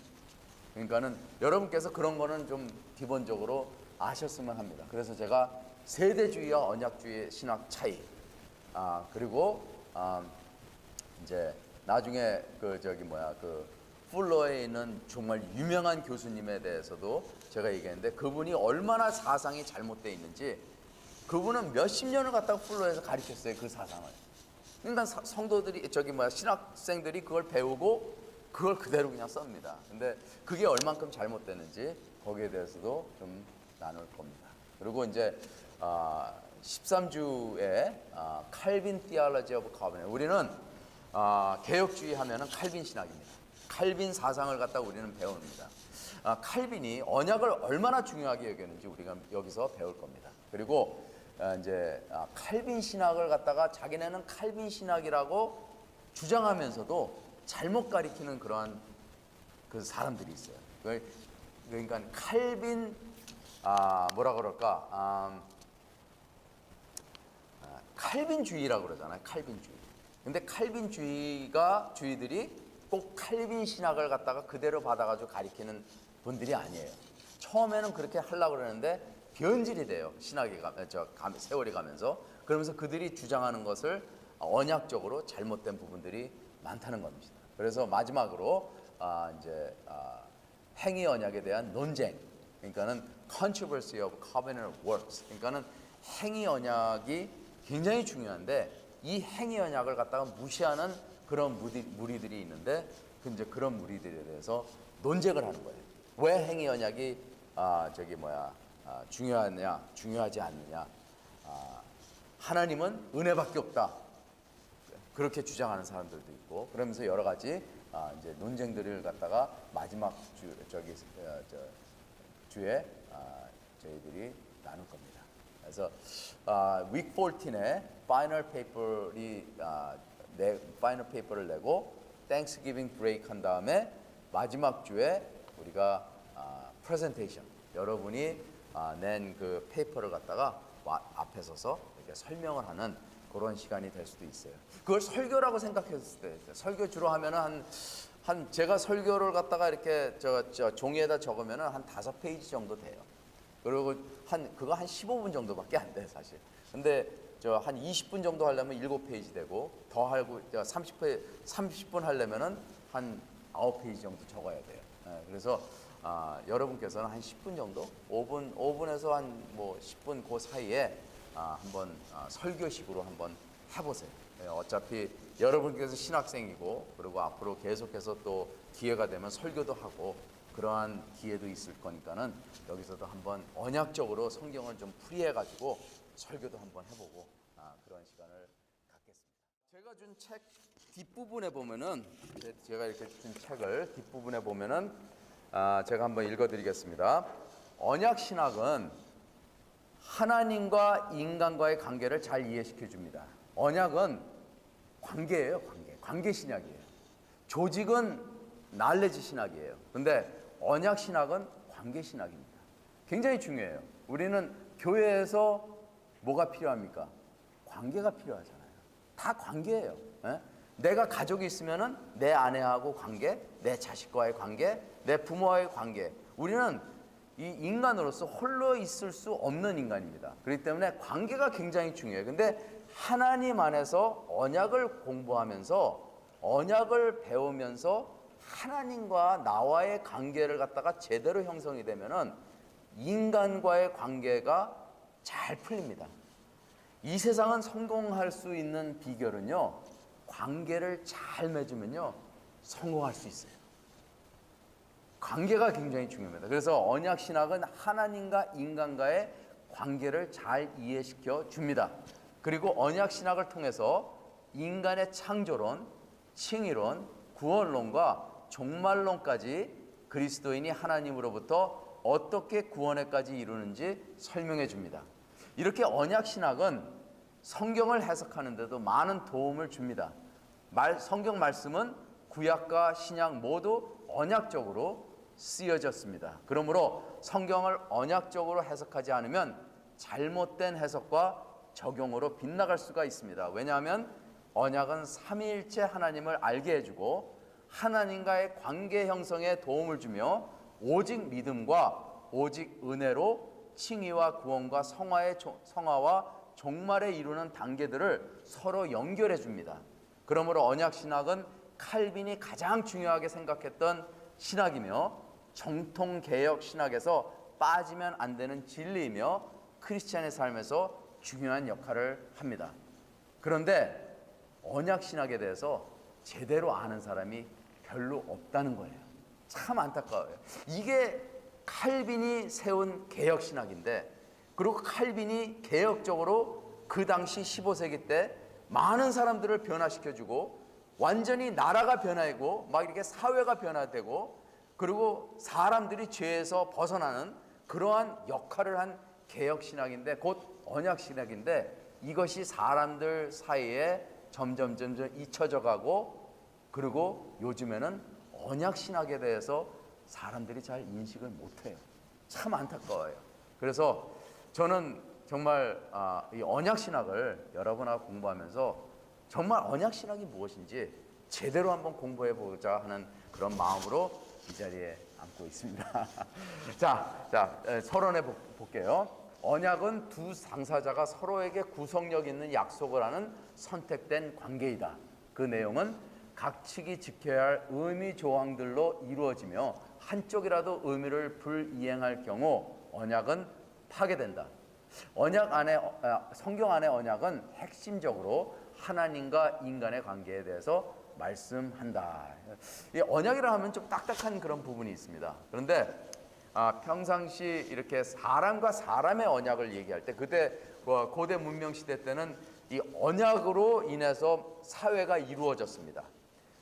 그러니까는 여러분께서 그런 거는 좀 기본적으로 아셨으면 합니다. 그래서 제가 세대주의와 언약주의 신학 차이, 그리고 이제 나중에 풀러에 있는 정말 유명한 교수님에 대해서도 제가 얘기했는데 그분이 얼마나 사상이 잘못되어 있는지 그분은 몇십 년을 갖다가 풀러에서 가르쳤어요. 그 사상을. 그러니까 성도들이 신학생들이 그걸 배우고 그걸 그대로 그냥 썹니다. 근데 그게 얼만큼 잘못되는지 거기에 대해서도 좀 나눌 겁니다. 그리고 이제 13주에 칼빈 Theology of Covenant. 우리는 개혁주의 하면은 칼빈 신학입니다. 칼빈 사상을 갖다 우리는 배웁니다. 칼빈이 언약을 얼마나 중요하게 여겼는지 우리가 여기서 배울 겁니다. 그리고 이제 칼빈 신학을 갖다가 자기네는 칼빈 신학이라고 주장하면서도 잘못 가리키는 그러한 그 사람들이 있어요. 그러니까 칼빈 뭐라 그럴까? 칼빈주의라고 그러잖아요. 칼빈주의. 근데 칼빈주의들이 꼭 칼빈 신학을 갖다가 그대로 받아가지고 가리키는 분들이 아니에요. 처음에는 그렇게 하려고 그러는데 변질이 돼요. 세월이 가면서. 그러면서 그들이 주장하는 것을 언약적으로 잘못된 부분들이 많다는 겁니다. 그래서 마지막으로 행위 언약에 대한 논쟁. 그러니까는 controversy of covenant works. 그러니까는 행위 언약이 굉장히 중요한데 이 행위 언약을 갖다가 무시하는 그런 무리들이 있는데 이제 그런 무리들에 대해서 논쟁을 하는 거예요. 왜 행위 언약이 중요하냐, 중요하지 않느냐? 하나님은 은혜밖에 없다. 그렇게 주장하는 사람들도 있고 그러면서 여러 가지 이제 논쟁들을 갖다가 마지막 주에 저희들이 나눌 겁니다. 그래서 week 14에 파이널 페이퍼를 내고 Thanksgiving 브레이크 한 다음에 마지막 주에 우리가 프레젠테이션 여러분이 낸 그 페이퍼를 갖다가 앞에 서서 이렇게 설명을 하는 그런 시간이 될 수도 있어요. 그걸 설교라고 생각했을 때 설교 주로 하면은 제가 설교를 갖다가 이렇게 종이에다 적으면은 한 5페이지 정도 돼요. 그리고 그거 한 15분 정도밖에 안 돼, 사실. 근데 한 20분 정도 하려면 7페이지 되고 더 하고 30분 하려면은 한 9페이지 정도 적어야 돼요. 그래서 여러분께서는 한 10분 정도, 5분에서 한 10분 그 사이에 한번 설교식으로 한번 해보세요. 어차피 여러분께서 신학생이고 그리고 앞으로 계속해서 또 기회가 되면 설교도 하고 그러한 기회도 있을 거니까는 여기서도 한번 언약적으로 성경을 좀 풀이해가지고 설교도 한번 해보고 그런 시간을 갖겠습니다. 제가 준 책 뒷부분에 보면은 제가 이렇게 준 책을 뒷부분에 보면은 제가 한번 읽어드리겠습니다. 언약 신학은 하나님과 인간과의 관계를 잘 이해시켜 줍니다. 언약은 관계예요, 관계 신학이에요. 조직은 날레지 신학이에요. 근데 언약 신학은 관계 신학입니다. 굉장히 중요해요. 우리는 교회에서 뭐가 필요합니까? 관계가 필요하잖아요. 다 관계예요. 내가 가족이 있으면은 내 아내하고 관계, 내 자식과의 관계, 내 부모와의 관계. 우리는 이 인간으로서 홀로 있을 수 없는 인간입니다. 그렇기 때문에 관계가 굉장히 중요해요. 근데 하나님 안에서 언약을 공부하면서 언약을 배우면서 하나님과 나와의 관계를 갖다가 제대로 형성이 되면은 인간과의 관계가 잘 풀립니다. 이 세상은 성공할 수 있는 비결은요, 관계를 잘 맺으면요, 성공할 수 있어요. 관계가 굉장히 중요합니다. 그래서 언약 신학은 하나님과 인간과의 관계를 잘 이해시켜 줍니다. 그리고 언약 신학을 통해서 인간의 창조론, 칭의론, 구원론과 종말론까지 그리스도인이 하나님으로부터 어떻게 구원에까지 이루는지 설명해 줍니다. 이렇게 언약 신학은 성경을 해석하는 데도 많은 도움을 줍니다. 성경 말씀은 구약과 신약 모두 언약적으로 쓰여졌습니다. 그러므로 성경을 언약적으로 해석하지 않으면 잘못된 해석과 적용으로 빗나갈 수가 있습니다. 왜냐하면 언약은 삼위일체 하나님을 알게 해주고 하나님과의 관계 형성에 도움을 주며 오직 믿음과 오직 은혜로 칭의와 구원과 성화와 종말에 이루는 단계들을 서로 연결해 줍니다. 그러므로 언약 신학은 칼빈이 가장 중요하게 생각했던 신학이며 정통 개혁 신학에서 빠지면 안 되는 진리이며 크리스찬의 삶에서 중요한 역할을 합니다. 그런데 언약 신학에 대해서 제대로 아는 사람이 별로 없다는 거예요. 참 안타까워요. 이게 칼빈이 세운 개혁 신학인데, 그리고 칼빈이 개혁적으로 그 당시 15세기 때 많은 사람들을 변화시켜주고 완전히 나라가 변화되고 막 이렇게 사회가 변화되고 그리고 사람들이 죄에서 벗어나는 그러한 역할을 한 개혁 신학인데, 곧 언약 신학인데, 이것이 사람들 사이에 점점 잊혀져 가고, 그리고 요즘에는 언약 신학에 대해서 사람들이 잘 인식을 못해요. 참 안타까워요. 그래서 저는 정말 이 언약 신학을 여러분하고 공부하면서 정말 언약 신학이 무엇인지 제대로 한번 공부해 보자 하는 그런 마음으로 이 자리에 앉고 있습니다. 자, 서론해 볼게요. 언약은 두 당사자가 서로에게 구속력 있는 약속을 하는 선택된 관계이다. 그 내용은 각 측이 지켜야 할 의미 조항들로 이루어지며 한쪽이라도 의미를 불이행할 경우 언약은 파괴된다. 성경 안의 언약은 핵심적으로 하나님과 인간의 관계에 대해서 말씀한다. 이 언약이라 하면 좀 딱딱한 그런 부분이 있습니다. 그런데 평상시 이렇게 사람과 사람의 언약을 얘기할 때, 그때 고대 문명 시대 때는 이 언약으로 인해서 사회가 이루어졌습니다.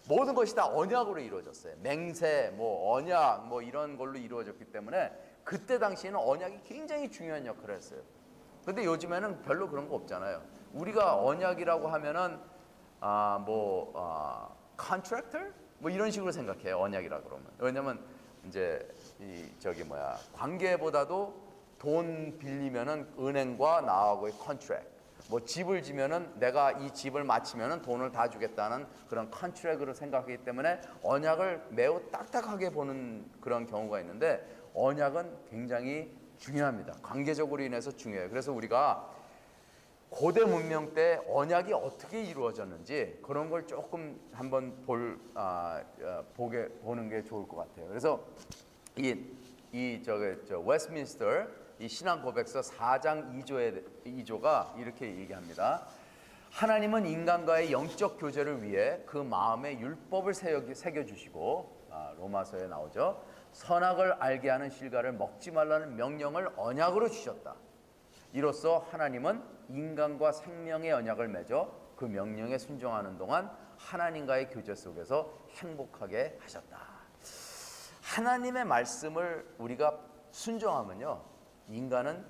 모든 것이 다 언약으로 이루어졌어요. 맹세, 언약, 이런 걸로 이루어졌기 때문에 그때 당시에는 언약이 굉장히 중요한 역할을 했어요. 근데 요즘에는 별로 그런 거 없잖아요. 우리가 언약이라고 하면은 contractor? 이런 식으로 생각해요. 언약이라 그러면. 왜냐면 이제 관계보다도 돈 빌리면은 은행과 나하고의 contract. 집을 지면은 내가 이 집을 마치면은 돈을 다 주겠다는 그런 컨트랙으로 생각하기 때문에 언약을 매우 딱딱하게 보는 그런 경우가 있는데, 언약은 굉장히 중요합니다. 관계적으로 인해서 중요해요. 그래서 우리가 고대 문명 때 언약이 어떻게 이루어졌는지 그런 걸 조금 한번 보는 게 좋을 것 같아요. 그래서 웨스트민스터 이 신앙 고백서 4장 2조가 이렇게 얘기합니다. 하나님은 인간과의 영적 교제를 위해 그 마음에 율법을 새겨주시고, 로마서에 나오죠. 선악을 알게 하는 실과를 먹지 말라는 명령을 언약으로 주셨다. 이로써 하나님은 인간과 생명의 언약을 맺어 그 명령에 순종하는 동안 하나님과의 교제 속에서 행복하게 하셨다. 하나님의 말씀을 우리가 순종하면요, 인간은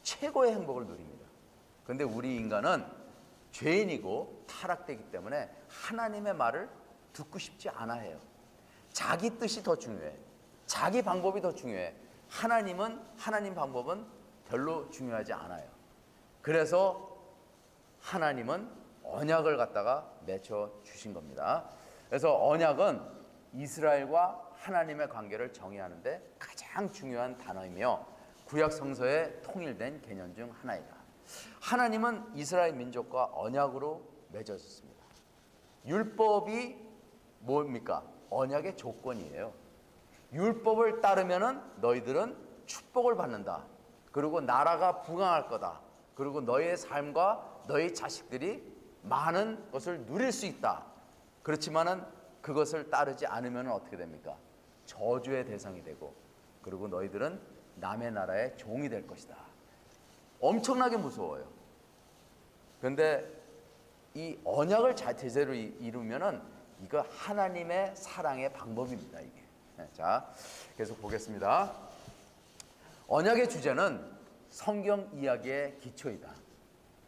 최고의 행복을 누립니다. 그런데 우리 인간은 죄인이고 타락되기 때문에 하나님의 말을 듣고 싶지 않아 해요. 자기 뜻이 더 중요해. 자기 방법이 더 중요해. 하나님 방법은 별로 중요하지 않아요. 그래서 하나님은 언약을 갖다가 맺어 주신 겁니다. 그래서 언약은 이스라엘과 하나님의 관계를 정의하는데 가장 중요한 단어이며 구약 성서에 통일된 개념 중 하나이다. 하나님은 이스라엘 민족과 언약으로 맺어졌습니다. 율법이 뭡니까? 언약의 조건이에요. 율법을 따르면은 너희들은 축복을 받는다. 그리고 나라가 부강할 거다. 그리고 너희의 삶과 너희 자식들이 많은 것을 누릴 수 있다. 그렇지만은 그것을 따르지 않으면 어떻게 됩니까? 저주의 대상이 되고, 그리고 너희들은 남의 나라의 종이 될 것이다. 엄청나게 무서워요. 그런데 이 언약을 제대로 이루면은 이거 하나님의 사랑의 방법입니다, 이게. 자, 계속 보겠습니다. 언약의 주제는 성경 이야기의 기초이다.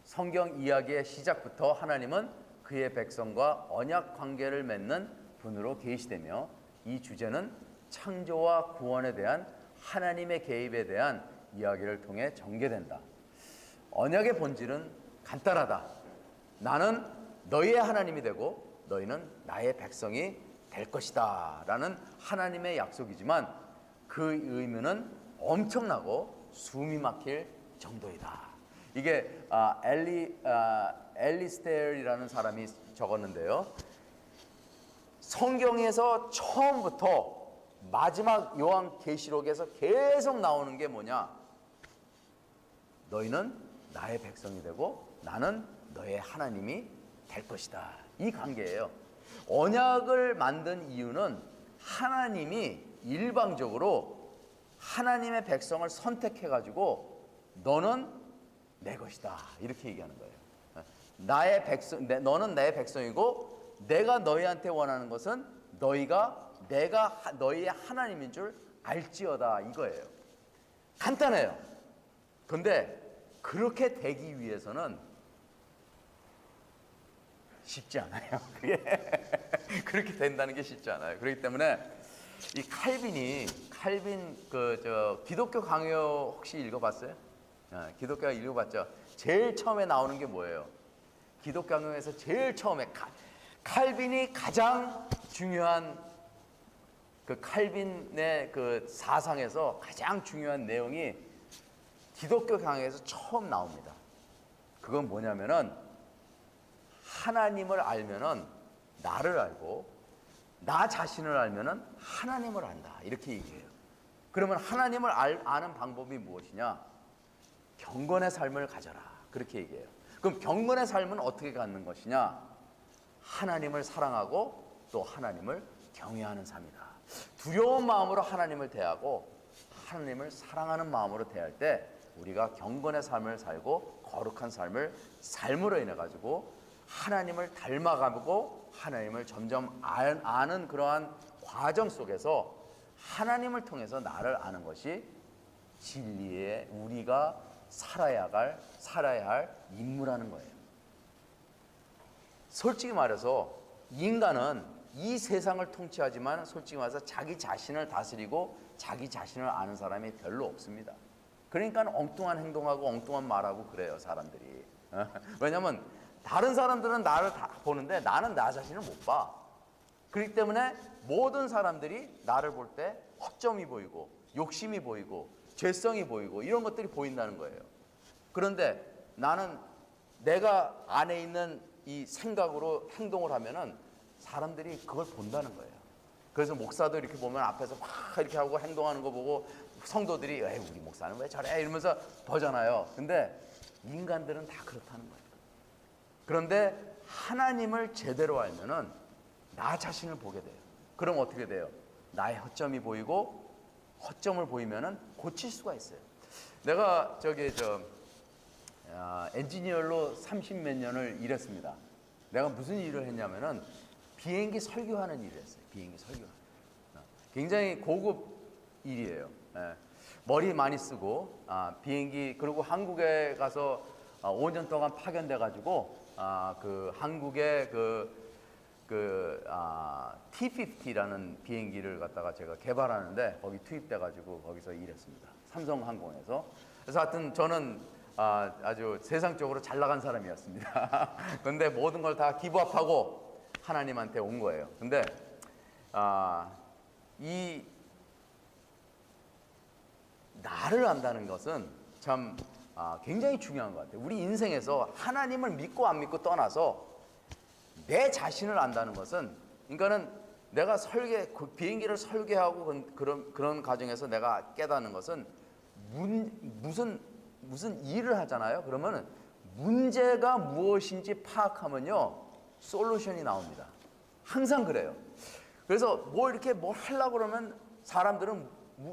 성경 이야기의 시작부터 하나님은 그의 백성과 언약 관계를 맺는 분으로 계시되며, 이 주제는 창조와 구원에 대한 하나님의 개입에 대한 이야기를 통해 전개된다. 언약의 본질은 간단하다. 나는 너희의 하나님이 되고 너희는 나의 백성이 될 것이다 라는 하나님의 약속이지만, 그 의미는 엄청나고 숨이 막힐 정도이다. 이게 엘리스텔이라는 사람이 적었는데요, 성경에서 처음부터 마지막 요한계시록에서 계속 나오는 게 뭐냐? 너희는 나의 백성이 되고 나는 너의 하나님이 될 것이다. 이 관계예요. 언약을 만든 이유는 하나님이 일방적으로 하나님의 백성을 선택해가지고 너는 내 것이다 이렇게 얘기하는 거예요. 너는 내 백성이고 내가 너희한테 원하는 것은 내가 너희의 하나님인 줄 알지어다 이거예요. 간단해요. 그런데 그렇게 되기 위해서는 쉽지 않아요. 그게 그렇게 된다는 게 쉽지 않아요. 그렇기 때문에 이 칼빈 기독교 강요 혹시 읽어봤어요? 기독교 읽어봤죠? 제일 처음에 나오는 게 뭐예요? 기독교 강요에서 제일 처음에 칼빈이 가장 중요한 그 칼빈의 그 사상에서 가장 중요한 내용이 기독교 강요에서 처음 나옵니다. 그건 뭐냐면은 하나님을 알면은 나를 알고 나 자신을 알면은 하나님을 안다. 이렇게 얘기해요. 그러면 하나님을 아는 방법이 무엇이냐? 경건의 삶을 가져라. 그렇게 얘기해요. 그럼 경건의 삶은 어떻게 갖는 것이냐? 하나님을 사랑하고 또 하나님을 경외하는 삶이다. 두려운 마음으로 하나님을 대하고 하나님을 사랑하는 마음으로 대할 때 우리가 경건의 삶을 살고 거룩한 삶을 삶으로 인해 가지고 하나님을 닮아가고 하나님을 점점 아는 그러한 과정 속에서 하나님을 통해서 나를 아는 것이 진리의 우리가 살아야 할 임무라는 거예요. 솔직히 말해서 인간은 이 세상을 통치하지만 솔직히 말해서 자기 자신을 다스리고 자기 자신을 아는 사람이 별로 없습니다. 그러니까 엉뚱한 행동하고 엉뚱한 말하고 그래요, 사람들이. 왜냐하면 다른 사람들은 나를 다 보는데 나는 나 자신을 못 봐. 그렇기 때문에 모든 사람들이 나를 볼 때 허점이 보이고 욕심이 보이고 죄성이 보이고 이런 것들이 보인다는 거예요. 그런데 나는 내가 안에 있는 이 생각으로 행동을 하면은 사람들이 그걸 본다는 거예요. 그래서 목사도 이렇게 보면 앞에서 막 이렇게 하고 행동하는 거 보고 성도들이 에이, 우리 목사는 왜 저래 이러면서 보잖아요. 근데 인간들은 다 그렇다는 거예요. 그런데 하나님을 제대로 알면은 나 자신을 보게 돼요. 그럼 어떻게 돼요? 나의 허점이 보이고 허점을 보이면은 고칠 수가 있어요. 내가 엔지니어로 30몇 년을 일했습니다. 내가 무슨 일을 했냐면은 비행기 설교하는 일을 했어요. 비행기 설교하는. 굉장히 고급 일이에요. 예. 머리 많이 쓰고 비행기 그리고 한국에 가서 5년 동안 파견돼 가지고 그 한국의 T-50라는 비행기를 갖다가 제가 개발하는데 거기 투입돼 가지고 거기서 일했습니다. 삼성항공에서. 그래서 하여튼 저는 아주 세상적으로 잘 나간 사람이었습니다. 그런데 모든 걸 다 기부업하고 하나님한테 온 거예요. 근데 이 나를 안다는 것은 참 굉장히 중요한 것 같아요. 우리 인생에서 하나님을 믿고 안 믿고 떠나서 내 자신을 안다는 것은, 그러니까는 내가 비행기를 설계하고 그런 과정에서 내가 깨닫는 것은 무슨 일을 하잖아요. 그러면 문제가 무엇인지 파악하면요 솔루션이 나옵니다. 항상 그래요. 그래서 뭘 하려고 그러면 사람들은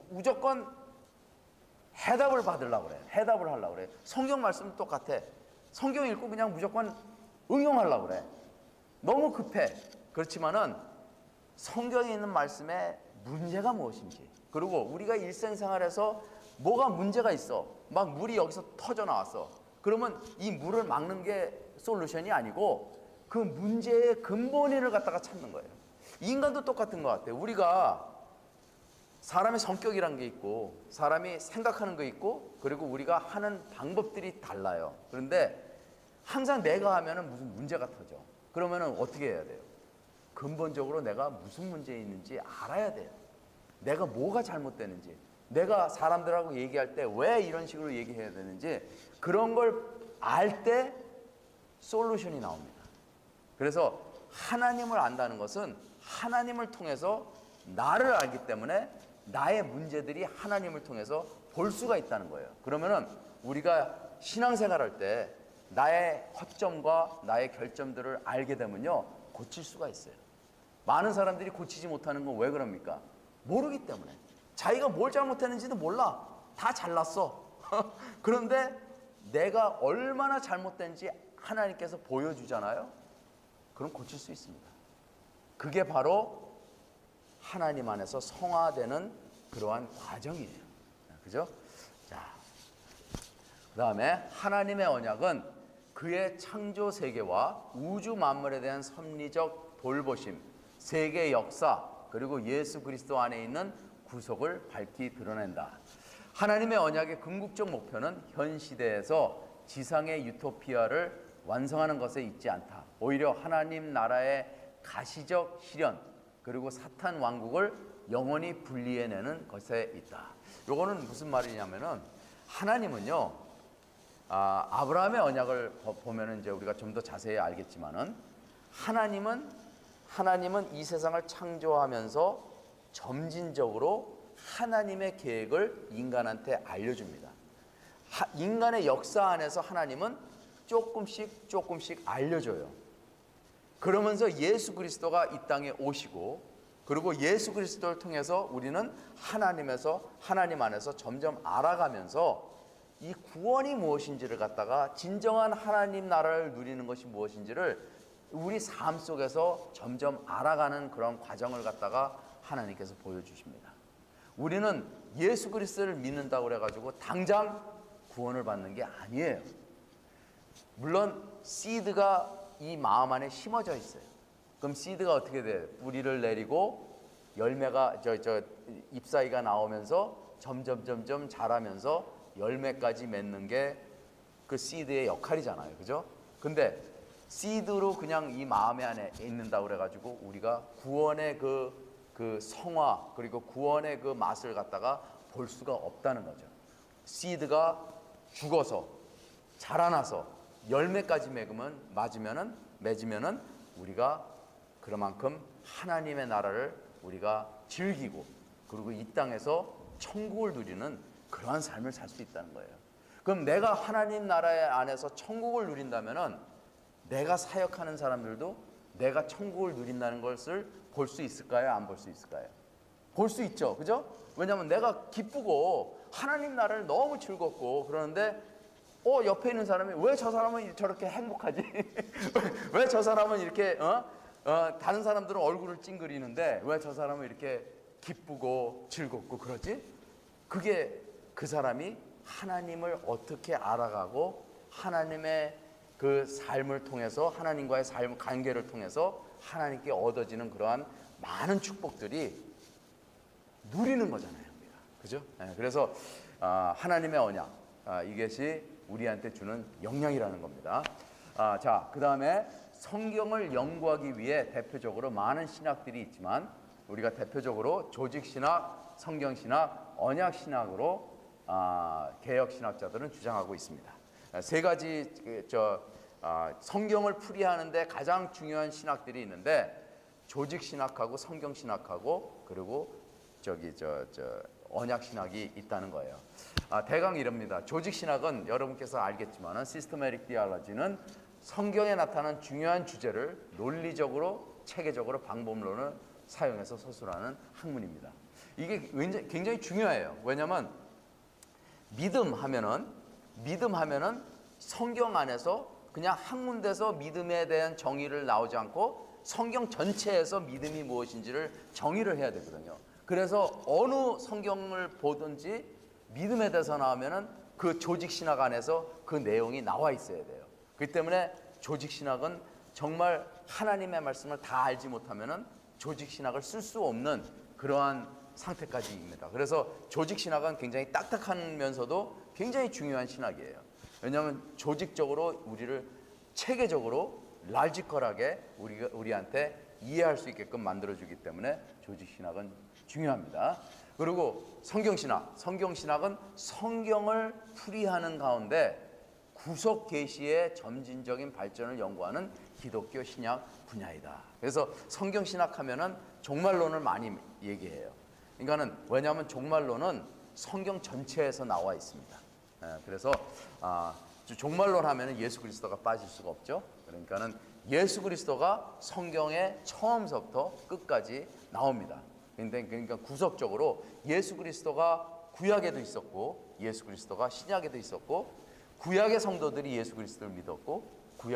무조건 해답을 받으려고 그래. 해답을 하려고 그래. 성경 말씀은 똑같아. 성경 읽고 그냥 무조건 응용하려고 그래. 너무 급해. 그렇지만은 성경에 있는 말씀에 문제가 무엇인지, 그리고 우리가 일생생활에서 뭐가 문제가 있어. 막 물이 여기서 터져 나왔어. 그러면 이 물을 막는 게 솔루션이 아니고 그 문제의 근본을 갖다가 찾는 거예요. 인간도 똑같은 것 같아요. 우리가 사람의 성격이란 게 있고 사람이 생각하는 거 있고 그리고 우리가 하는 방법들이 달라요. 그런데 항상 내가 하면은 무슨 문제가 터져. 그러면은 어떻게 해야 돼요? 근본적으로 내가 무슨 문제 있는지 알아야 돼요. 내가 뭐가 잘못되는지, 내가 사람들하고 얘기할 때 왜 이런 식으로 얘기해야 되는지 그런 걸 알 때 솔루션이 나옵니다. 그래서 하나님을 안다는 것은 하나님을 통해서 나를 알기 때문에 나의 문제들이 하나님을 통해서 볼 수가 있다는 거예요. 그러면은 우리가 신앙생활할 때 나의 허점과 나의 결점들을 알게 되면요 고칠 수가 있어요. 많은 사람들이 고치지 못하는 건 왜 그럽니까? 모르기 때문에. 자기가 뭘 잘못했는지도 몰라. 다 잘났어. 그런데 내가 얼마나 잘못된지 하나님께서 보여주잖아요. 그럼 고칠 수 있습니다. 그게 바로 하나님 안에서 성화되는 그러한 과정이에요. 그죠? 자, 그 다음에 하나님의 언약은 그의 창조 세계와 우주 만물에 대한 섭리적 돌보심, 세계 역사, 그리고 예수 그리스도 안에 있는 구속을 밝히 드러낸다. 하나님의 언약의 궁극적 목표는 현 시대에서 지상의 유토피아를 완성하는 것에 있지 않다. 오히려 하나님 나라의 가시적 실현 그리고 사탄 왕국을 영원히 분리해내는 것에 있다. 요거는 무슨 말이냐면은 하나님은요, 아브라함의 언약을 보면은 이제 우리가 좀 더 자세히 알겠지만은 하나님은 이 세상을 창조하면서 점진적으로 하나님의 계획을 인간한테 알려줍니다. 인간의 역사 안에서 하나님은 조금씩 알려줘요. 그러면서 예수 그리스도가 이 땅에 오시고, 그리고 예수 그리스도를 통해서 우리는 하나님 안에서 점점 알아가면서 이 구원이 무엇인지를 갖다가, 진정한 하나님 나라를 누리는 것이 무엇인지를 우리 삶 속에서 점점 알아가는 그런 과정을 갖다가 하나님께서 보여주십니다. 우리는 예수 그리스도를 믿는다고 그래가지고 당장 구원을 받는 게 아니에요. 물론 씨드가 이 마음 안에 심어져 있어요. 그럼 씨드가 어떻게 돼요? 뿌리를 내리고 열매가 잎사귀가 나오면서 점점 자라면서 열매까지 맺는 게 그 씨드의 역할이잖아요. 그죠? 근데 씨드로 그냥 이 마음 안에 있는다고 그래가지고 우리가 구원의 그 성화 그리고 구원의 그 맛을 갖다가 볼 수가 없다는 거죠. 씨드가 죽어서 자라나서 열매까지 맺으면은 우리가 그만큼 하나님의 나라를 우리가 즐기고, 그리고 이 땅에서 천국을 누리는 그러한 삶을 살 수 있다는 거예요. 그럼 내가 하나님 나라 안에서 천국을 누린다면은 내가 사역하는 사람들도 내가 천국을 누린다는 것을 볼 수 있을까요? 안 볼 수 있을까요? 볼 수 있죠. 그죠? 왜냐하면 내가 기쁘고 하나님 나라를 너무 즐겁고 그러는데 옆에 있는 사람이 왜 저 사람은 저렇게 행복하지? 왜 저 사람은 이렇게 다른 사람들은 얼굴을 찡그리는데 왜 저 사람은 이렇게 기쁘고 즐겁고 그러지? 그게 그 사람이 하나님을 어떻게 알아가고 하나님의 그 삶을 통해서, 하나님과의 삶 관계를 통해서 하나님께 얻어지는 그러한 많은 축복들이 누리는 거잖아요, 우리가. 그죠? 그래서 하나님의 언약, 이것이 우리한테 주는 영향이라는 겁니다. 자, 그 다음에 성경을 연구하기 위해 대표적으로 많은 신학들이 있지만 우리가 대표적으로 조직신학, 성경신학, 언약신학으로 개혁신학자들은 주장하고 있습니다. 세 가지 성경을 풀이하는데 가장 중요한 신학들이 있는데 조직신학하고 성경신학하고 그리고 언약신학이 있다는 거예요. 대강 이럽니다. 조직신학은 여러분께서 알겠지만 시스테매틱 디알러지는 성경에 나타난 중요한 주제를 논리적으로, 체계적으로 방법론을 사용해서 서술하는 학문입니다. 이게 굉장히 중요해요. 왜냐하면 믿음 하면은 성경 안에서 그냥 한 군데서 믿음에 대한 정의를 나오지 않고 성경 전체에서 믿음이 무엇인지를 정의를 해야 되거든요. 그래서 어느 성경을 보든지 믿음에 대해서 나오면은 그 조직신학 안에서 그 내용이 나와 있어야 돼요. 그렇기 때문에 조직신학은 정말 하나님의 말씀을 다 알지 못하면은 조직신학을 쓸 수 없는 그러한 상태까지입니다. 그래서 조직신학은 굉장히 딱딱하면서도 굉장히 중요한 신학이에요. 왜냐하면 조직적으로 우리를 체계적으로 랄지컬하게 우리한테 이해할 수 있게끔 만들어주기 때문에 조직신학은 중요합니다. 그리고 성경신학은 성경을 풀이하는 가운데 구속 계시의 점진적인 발전을 연구하는 기독교 신약 분야이다. 그래서 성경신학하면은 종말론을 많이 얘기해요. 그러니까는 왜냐하면 종말론은 성경 전체에서 나와 있습니다. 그래서 종말론 하면은 예수 그리스도가 빠질 수가 없죠. 그러니까는 예수 그리스도가 성경의 처음서부터 끝까지 나옵니다. 그러니까 구속적으로 예수 그리스도가 구약에도 있었고 예수 그리스도가 신약에도 있었고 구약의 성도들이 예수 그리스도를 믿었고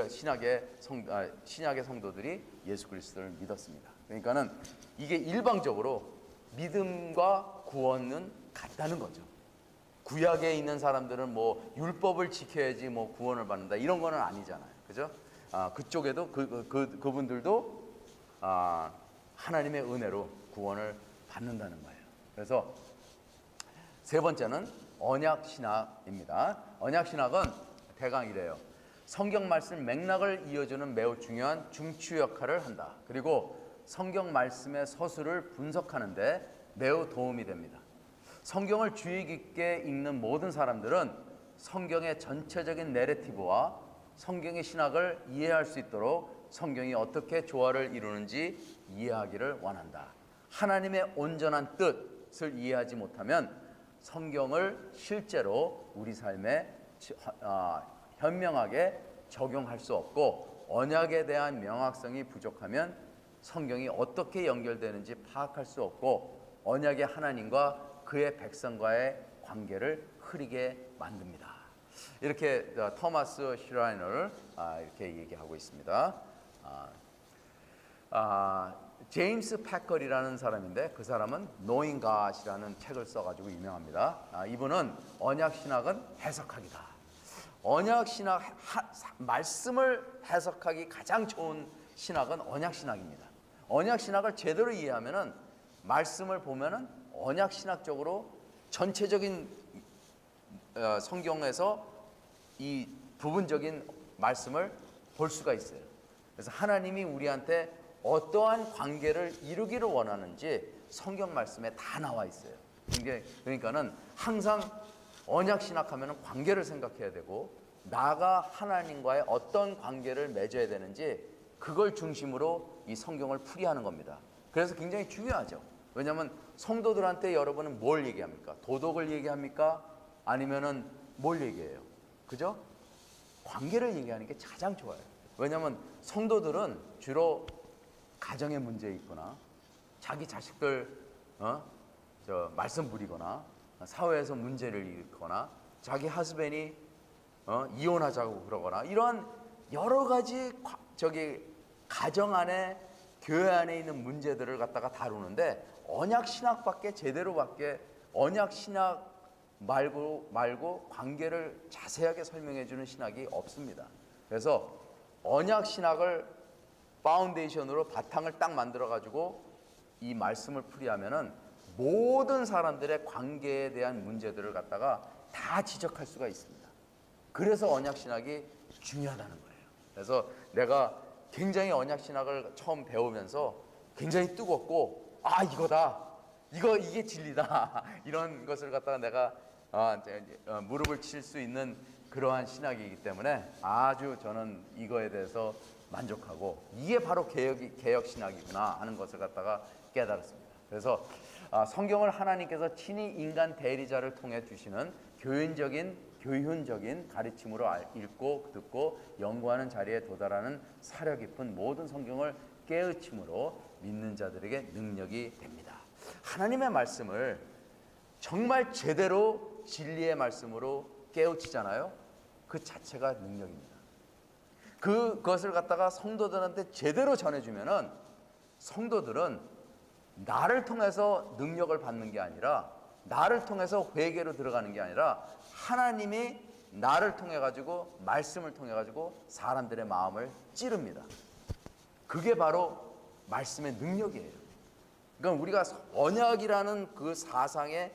신약의 성도들이 예수 그리스도를 믿었습니다. 그러니까는 이게 일방적으로 믿음과 구원은 같다는 거죠. 구약에 있는 사람들은 뭐 율법을 지켜야지 뭐 구원을 받는다 이런 거는 아니잖아요. 그죠? 그쪽에도 그분들도 하나님의 은혜로 구원을 받는다는 거예요. 그래서 세 번째는 언약신학입니다. 언약신학은 대강 이래요. 성경 말씀 맥락을 이어주는 매우 중요한 중추 역할을 한다. 그리고 성경 말씀의 서술을 분석하는 데 매우 도움이 됩니다. 성경을 주의 깊게 읽는 모든 사람들은 성경의 전체적인 내러티브와 성경의 신학을 이해할 수 있도록 성경이 어떻게 조화를 이루는지 이해하기를 원한다. 하나님의 온전한 뜻을 이해하지 못하면 성경을 실제로 우리 삶에 현명하게 적용할 수 없고, 언약에 대한 명확성이 부족하면 성경이 어떻게 연결되는지 파악할 수 없고, 언약의 하나님과 그의 백성과의 관계를 흐리게 만듭니다. 이렇게 토마스 슈라이너를 이렇게 얘기하고 있습니다. 제임스 패커리라는 사람인데, 그 사람은 Knowing God이라는 책을 써가지고 유명합니다. 이분은 언약신학은 해석하기다. 언약신학, 말씀을 해석하기 가장 좋은 신학은 언약신학입니다. 언약신학을 제대로 이해하면은 말씀을 보면은 언약신학적으로 전체적인 성경에서 이 부분적인 말씀을 볼 수가 있어요. 그래서 하나님이 우리한테 어떠한 관계를 이루기를 원하는지 성경 말씀에 다 나와 있어요. 그러니까는 항상 언약신학하면 관계를 생각해야 되고, 나가 하나님과의 어떤 관계를 맺어야 되는지 그걸 중심으로 이 성경을 풀이하는 겁니다. 그래서 굉장히 중요하죠. 왜냐하면 성도들한테 여러분은 뭘 얘기합니까? 도덕을 얘기합니까? 아니면은 뭘 얘기해요? 그죠? 관계를 얘기하는 게 가장 좋아요. 왜냐하면 성도들은 주로 가정에 문제 있거나, 자기 자식들 말씀 부리거나, 사회에서 문제를 일으키거나, 자기 하스밴이 이혼하자고 그러거나, 이러한 여러 가지 가정 안에, 교회 안에 있는 문제들을 갖다가 다루는데, 언약신학밖에 제대로밖에 언약신학 말고 관계를 자세하게 설명해 주는 신학이 없습니다. 그래서 언약신학을 파운데이션으로 바탕을 딱 만들어 가지고 이 말씀을 풀이하면은 모든 사람들의 관계에 대한 문제들을 갖다가 다 지적할 수가 있습니다. 그래서 언약신학이 중요하다는 거예요. 그래서 내가 굉장히 언약신학을 처음 배우면서 굉장히 뜨겁고, 이거다, 이게 진리다, 이런 것을 갖다가 내가 무릎을 칠 수 있는 그러한 신학이기 때문에 아주 저는 이거에 대해서 만족하고, 이게 바로 개혁 신학이구나 하는 것을 갖다가 깨달았습니다. 그래서 성경을 하나님께서 친히 인간 대리자를 통해 주시는 교훈적인 가르침으로 읽고 듣고 연구하는 자리에 도달하는 사려 깊은 모든 성경을 깨우침으로 믿는 자들에게 능력이 됩니다. 하나님의 말씀을 정말 제대로 진리의 말씀으로 깨우치잖아요. 그 자체가 능력입니다. 그것을 갖다가 성도들한테 제대로 전해주면은 성도들은 나를 통해서 능력을 받는 게 아니라, 나를 통해서 회개로 들어가는 게 아니라, 하나님이 나를 통해 가지고, 말씀을 통해 가지고 사람들의 마음을 찌릅니다. 그게 바로 말씀의 능력이에요. 그러니까 우리가 언약이라는 그 사상에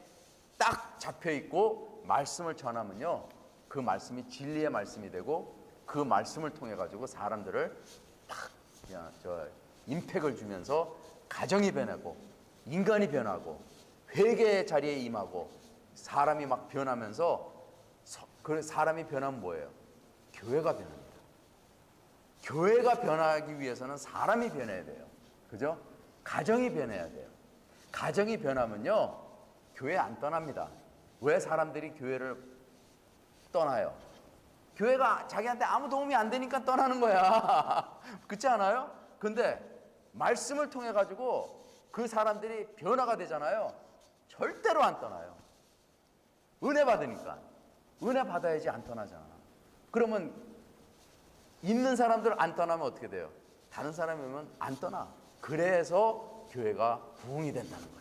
딱 잡혀 있고 말씀을 전하면요, 그 말씀이 진리의 말씀이 되고, 그 말씀을 통해 가지고 사람들을 딱 그냥 임팩을 주면서 가정이 변하고, 인간이 변하고, 회개의 자리에 임하고, 사람이 막 변하면서, 그 사람이 변하면 뭐예요? 교회가 변합니다. 교회가 변하기 위해서는 사람이 변해야 돼요. 그죠? 가정이 변해야 돼요. 가정이 변하면요, 교회 안 떠납니다. 왜 사람들이 교회를 떠나요? 교회가 자기한테 아무 도움이 안 되니까 떠나는 거야. 그렇지 않아요? 근데 말씀을 통해 가지고 그 사람들이 변화가 되잖아요. 절대로 안 떠나요. 은혜 받으니까. 은혜 받아야지 안 떠나잖아. 그러면 있는 사람들 안 떠나면 어떻게 돼요? 다른 사람이 오면 안 떠나. 그래서 교회가 부흥이 된다는 거예요.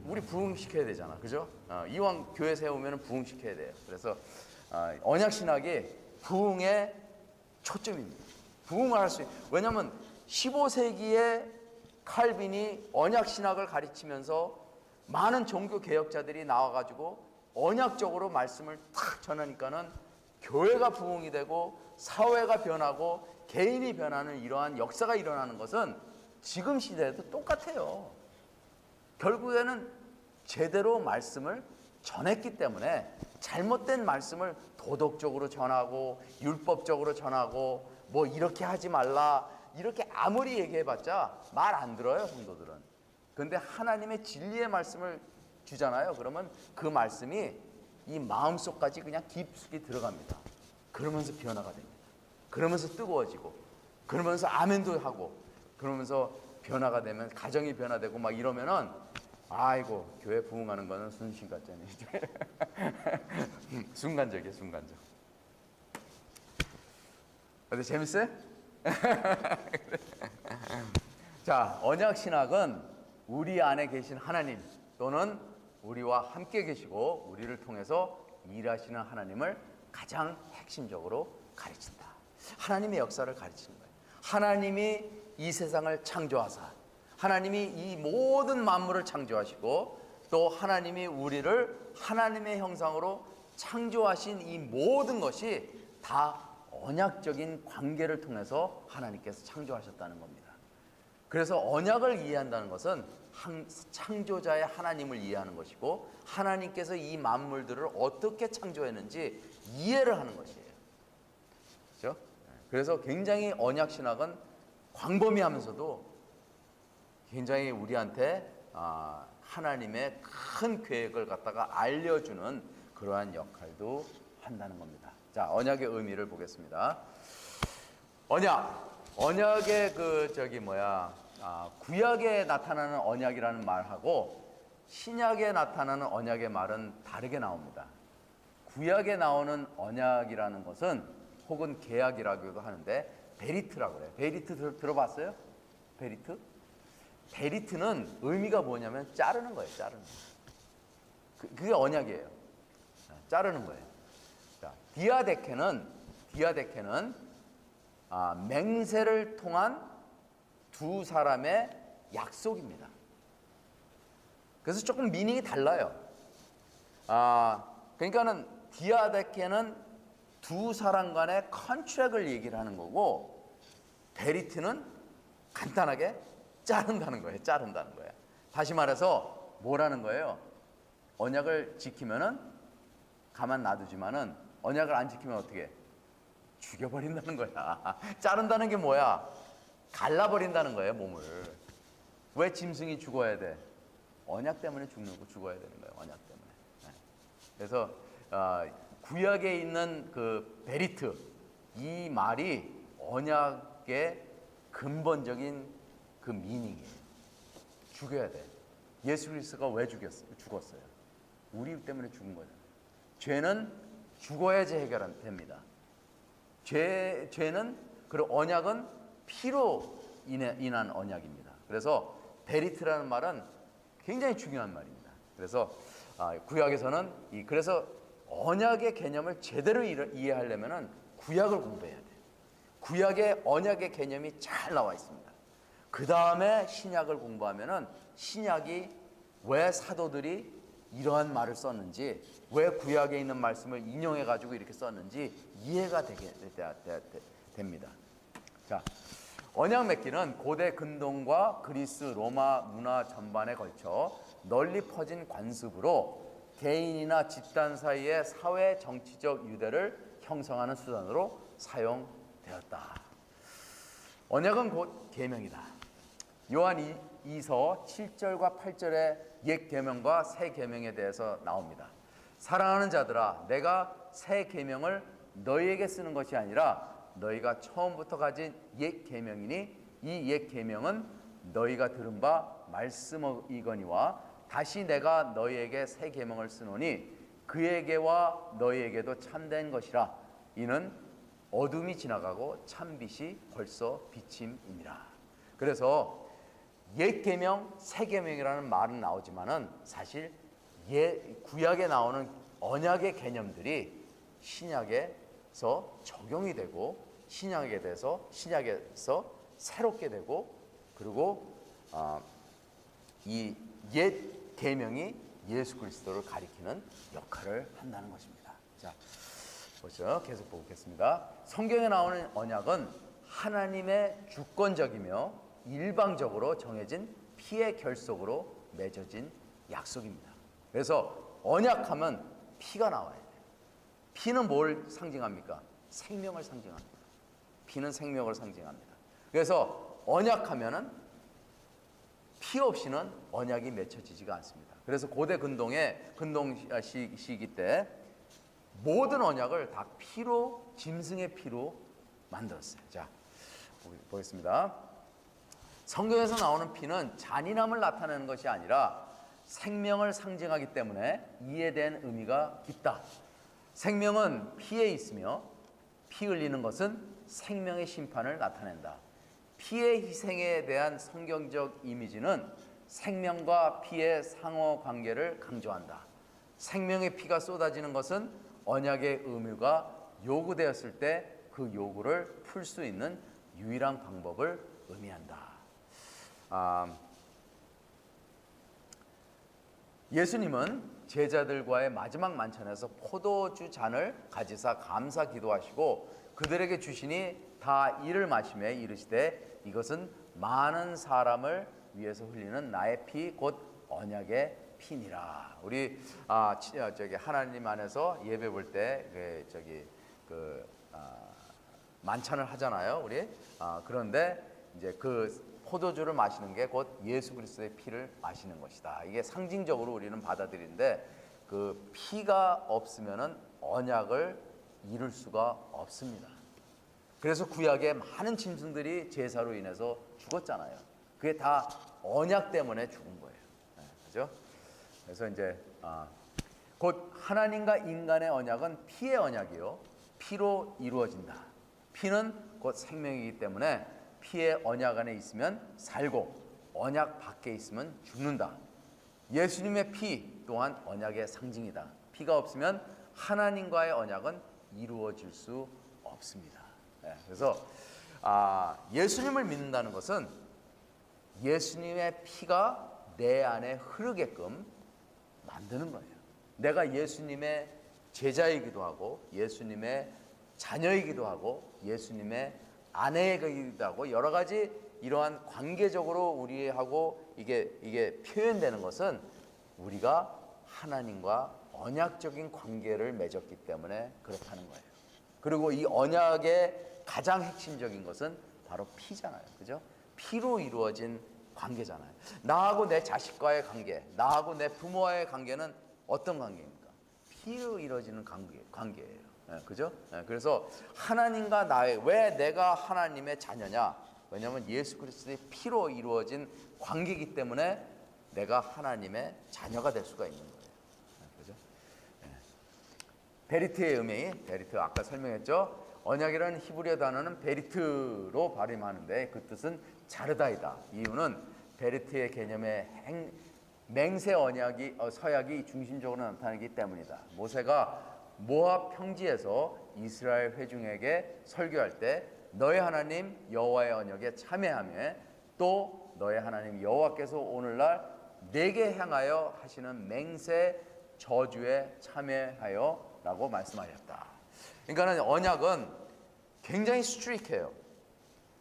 우리 부흥시켜야 되잖아. 그죠? 이왕 교회 세우면 부흥시켜야 돼요. 그래서 언약신학이 부흥의 초점입니다. 부흥을 할 수 왜냐하면 15세기에 칼빈이 언약 신학을 가르치면서 많은 종교 개혁자들이 나와가지고 언약적으로 말씀을 탁 전하니까는 교회가 부흥이 되고 사회가 변하고 개인이 변하는 이러한 역사가 일어나는 것은 지금 시대에도 똑같아요. 결국에는 제대로 말씀을 전했기 때문에 잘못된 말씀을 도덕적으로 전하고 율법적으로 전하고 뭐 이렇게 하지 말라 이렇게 아무리 얘기해봤자 말 안 들어요, 성도들은. 그런데 하나님의 진리의 말씀을 주잖아요. 그러면 그 말씀이 이 마음속까지 그냥 깊숙이 들어갑니다. 그러면서 변화가 됩니다. 그러면서 뜨거워지고 그러면서 아멘도 하고 그러면서 변화가 되면 가정이 변화되고 막 이러면은 아이고 교회 부흥하는 거는 순식간이잖아요. 순간적이에요, 순간적. 근데 재밌어요? 자, 언약 신학은 우리 안에 계신 하나님 또는 우리와 함께 계시고 우리를 통해서 일하시는 하나님을 가장 핵심적으로 가르친다. 하나님의 역사를 가르치는 거예요. 하나님이 이 세상을 창조하사 하나님이 이 모든 만물을 창조하시고 또 하나님이 우리를 하나님의 형상으로 창조하신 이 모든 것이 다 언약적인 관계를 통해서 하나님께서 창조하셨다는 겁니다. 그래서 언약을 이해한다는 것은 창조자의 하나님을 이해하는 것이고 하나님께서 이 만물들을 어떻게 창조했는지 이해를 하는 것이에요. 그렇죠? 그래서 굉장히 언약 신학은 광범위하면서도 굉장히 우리한테 하나님의 큰 계획을 갖다가 알려주는 그러한 역할도 한다는 겁니다. 자, 언약의 의미를 보겠습니다. 언약의 구약에 나타나는 언약이라는 말하고 신약에 나타나는 언약의 말은 다르게 나옵니다. 구약에 나오는 언약이라는 것은 혹은 계약이라고도 하는데 베리트라고 그래요. 베리트 들어봤어요? 베리트? 베리트는 의미가 뭐냐면 자르는 거예요. 자르는 거. 그게 언약이에요. 자르는 거예요. 자, 디아데케는 맹세를 통한 두 사람의 약속입니다. 그래서 조금 미닝이 달라요. 그러니까는 디아데케는 두 사람 간의 컨트랙을 얘기를 하는 거고 베리트는 간단하게 자른다는 거예요. 자른다는 거예요. 다시 말해서 뭐라는 거예요? 언약을 지키면은 가만 놔두지만은 언약을 안 지키면 어떻게? 죽여버린다는 거야. 자른다는 게 뭐야? 갈라버린다는 거예요, 몸을. 왜 짐승이 죽어야 돼? 언약 때문에 죽어야 되는 거예요. 언약 때문에. 그래서 구약에 있는 그 베리트 이 말이 언약의 근본적인 그 미닝이에요. 죽여야 돼. 예수 그리스도가 왜 죽었어요? 우리 때문에 죽은 거잖아요. 죄는 죽어야지 해결됩니다. 죄는 그리고 언약은 피로 인한 언약입니다. 그래서 베리트라는 말은 굉장히 중요한 말입니다. 그래서 구약에서는 그래서 언약의 개념을 제대로 이해하려면은 구약을 공부해야 돼요. 구약의 언약의 개념이 잘 나와 있습니다. 그 다음에 신약을 공부하면은 신약이 왜 사도들이 이러한 말을 썼는지, 왜 구약에 있는 말씀을 인용해 가지고 이렇게 썼는지 이해가 됩니다. 자, 언약 맺기는 고대 근동과 그리스, 로마 문화 전반에 걸쳐 널리 퍼진 관습으로 개인이나 집단 사이의 사회 정치적 유대를 형성하는 수단으로 사용되었다. 언약은 곧 계명이다. 요한 2서 7절과 8절의 옛 계명과 새 계명에 대해서 나옵니다. 사랑하는 자들아, 내가 새 계명을 너희에게 쓰는 것이 아니라 너희가 처음부터 가진 옛 계명이니 이 옛 계명은 너희가 들은 바 말씀이거니와 다시 내가 너희에게 새 계명을 쓰노니 그에게와 너희에게도 참된 것이라. 이는 어둠이 지나가고 참빛이 벌써 비침이니라. 그래서 옛 계명, 새 계명이라는 말은 나오지만은 사실 구약에 나오는 언약의 개념들이 신약에서 적용이 되고 신약에서 새롭게 되고 그리고 이 옛 계명이 예수 그리스도를 가리키는 역할을 한다는 것입니다. 자, 보죠. 계속 보겠습니다. 성경에 나오는 언약은 하나님의 주권적이며 일방적으로 정해진 피의 결속으로 맺어진 약속입니다. 그래서 언약하면 피가 나와야 돼요. 피는 뭘 상징합니까? 생명을 상징합니다. 피는 생명을 상징합니다. 그래서 언약하면은 피 없이는 언약이 맺혀지지가 않습니다. 그래서 고대 근동 시기 때 모든 언약을 다 피로, 짐승의 피로 만들었어요. 자, 보겠습니다. 성경에서 나오는 피는 잔인함을 나타내는 것이 아니라 생명을 상징하기 때문에 이에 대한 의미가 깊다. 생명은 피에 있으며 피 흘리는 것은 생명의 심판을 나타낸다. 피의 희생에 대한 성경적 이미지는 생명과 피의 상호 관계를 강조한다. 생명의 피가 쏟아지는 것은 언약의 의무가 요구되었을 때 그 요구를 풀 수 있는 유일한 방법을 의미한다. 예수님은 제자들과의 마지막 만찬에서 포도주 잔을 가지사 감사 기도하시고 그들에게 주시니 다 이를 마시며 이르시되 이것은 많은 사람을 위해서 흘리는 나의 피 곧 언약의 피니라. 우리 하나님 안에서 예배 볼 때 만찬을 하잖아요, 우리. 그런데 이제 그 포도주를 마시는 게 곧 예수 그리스도의 피를 마시는 것이다. 이게 상징적으로 우리는 받아들이는데 그 피가 없으면은 언약을 이룰 수가 없습니다. 그래서 구약에 많은 짐승들이 제사로 인해서 죽었잖아요. 그게 다 언약 때문에 죽은 거예요. 네, 그죠? 그래서 이제 곧 하나님과 인간의 언약은 피의 언약이요, 피로 이루어진다. 피는 곧 생명이기 때문에 피의 언약 안에 있으면 살고 언약 밖에 있으면 죽는다. 예수님의 피 또한 언약의 상징이다. 피가 없으면 하나님과의 언약은 이루어질 수 없습니다. 네, 그래서 예수님을 믿는다는 것은 예수님의 피가 내 안에 흐르게끔 만드는 거예요. 내가 예수님의 제자이기도 하고 예수님의 자녀이기도 하고 예수님의 아내이기도 하고 여러 가지 이러한 관계적으로 우리하고 이게 표현되는 것은 우리가 하나님과 언약적인 관계를 맺었기 때문에 그렇다는 거예요. 그리고 이 언약의 가장 핵심적인 것은 바로 피잖아요. 그죠? 피로 이루어진 관계잖아요. 나하고 내 자식과의 관계, 나하고 내 부모와의 관계는 어떤 관계입니까? 피로 이루어지는 관계예요. 네, 그죠? 네, 그래서 하나님과 왜 내가 하나님의 자녀냐? 왜냐하면 예수 그리스도의 피로 이루어진 관계이기 때문에 내가 하나님의 자녀가 될 수가 있는 거예요. 네, 그죠? 네. 베리트의 의미, 베리트 아까 설명했죠? 언약이라는 히브리어 단어는 베리트로 발음하는데 그 뜻은 자르다이다. 이유는 베리트의 개념의 맹세 언약이 서약이 중심적으로 나타나기 때문이다. 모세가 모압 평지에서 이스라엘 회중에게 설교할 때 너의 하나님 여호와의 언약에 참여하며 또 너의 하나님 여호와께서 오늘날 내게 향하여 하시는 맹세 저주에 참여하여 라고 말씀하셨다. 그러니까 언약은 굉장히 스트릭해요.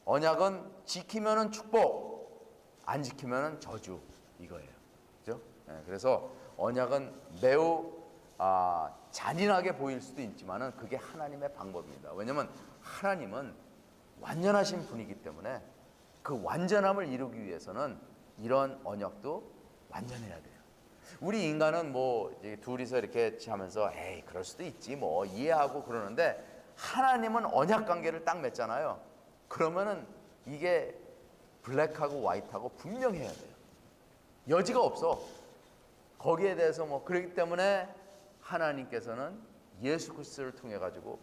언약은 지키면은 축복, 안 지키면은 저주, 이거예요. 그죠? 네, 그래서 언약은 매우 잔인하게 보일 수도 있지만은 그게 하나님의 방법입니다. 왜냐하면 하나님은 완전하신 분이기 때문에 그 완전함을 이루기 위해서는 이런 언약도 완전해야 돼요. 우리 인간은 뭐 둘이서 이렇게 하면서 에이 그럴 수도 있지 뭐 이해하고 그러는데 하나님은 언약 관계를 딱 맺잖아요. 그러면은 이게 블랙하고 화이트하고 분명해야 돼요. 여지가 없어. 거기에 대해서 뭐 그렇기 때문에 하나님께서는 예수 그리스도를 통해 가지고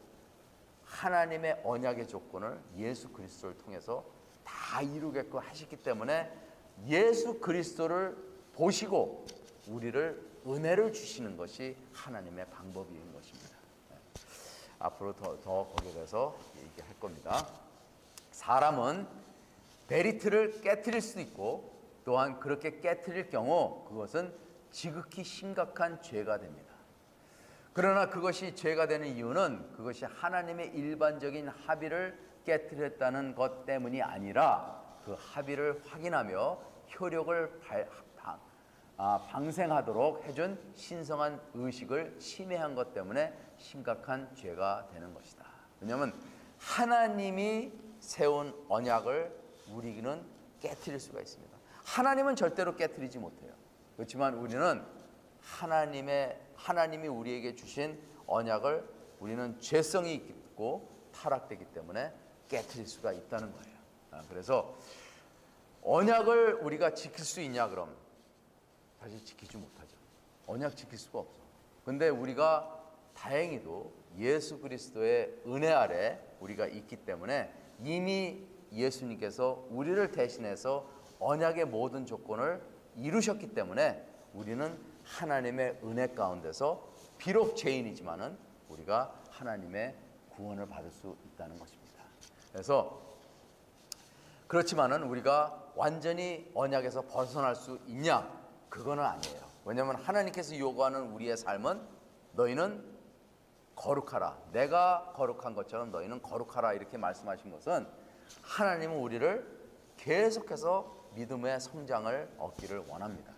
하나님의 언약의 조건을 예수 그리스도를 통해서 다 이루게끔 하셨기 때문에 예수 그리스도를 보시고 우리를 은혜를 주시는 것이 하나님의 방법인 것입니다. 앞으로 더 거기에 대해서 얘기할 겁니다. 사람은 베리트를 깨트릴 수도 있고 또한 그렇게 깨트릴 경우 그것은 지극히 심각한 죄가 됩니다. 그러나 그것이 죄가 되는 이유는 그것이 하나님의 일반적인 합의를 깨트렸다는 것 때문이 아니라 그 합의를 확인하며 효력을 방생하도록 해준 신성한 의식을 침해한 것 때문에 심각한 죄가 되는 것이다. 왜냐하면 하나님이 세운 언약을 우리는 깨트릴 수가 있습니다. 하나님은 절대로 깨트리지 못해요. 그렇지만 우리는 하나님이 우리에게 주신 언약을 우리는 죄성이 있고 타락되기 때문에 깨트릴 수가 있다는 거예요. 그래서 언약을 우리가 지킬 수 있냐 그럼 사실 지키지 못하죠. 언약 지킬 수가 없어. 근데 우리가 다행히도 예수 그리스도의 은혜 아래 우리가 있기 때문에 이미 예수님께서 우리를 대신해서 언약의 모든 조건을 이루셨기 때문에 우리는 하나님의 은혜 가운데서 비록 죄인이지만은 우리가 하나님의 구원을 받을 수 있다는 것입니다. 그래서 그렇지만은 우리가 완전히 언약에서 벗어날 수 있냐? 그거는 아니에요. 왜냐하면 하나님께서 요구하는 우리의 삶은 너희는 거룩하라. 내가 거룩한 것처럼 너희는 거룩하라. 이렇게 말씀하신 것은 하나님은 우리를 계속해서 믿음의 성장을 얻기를 원합니다.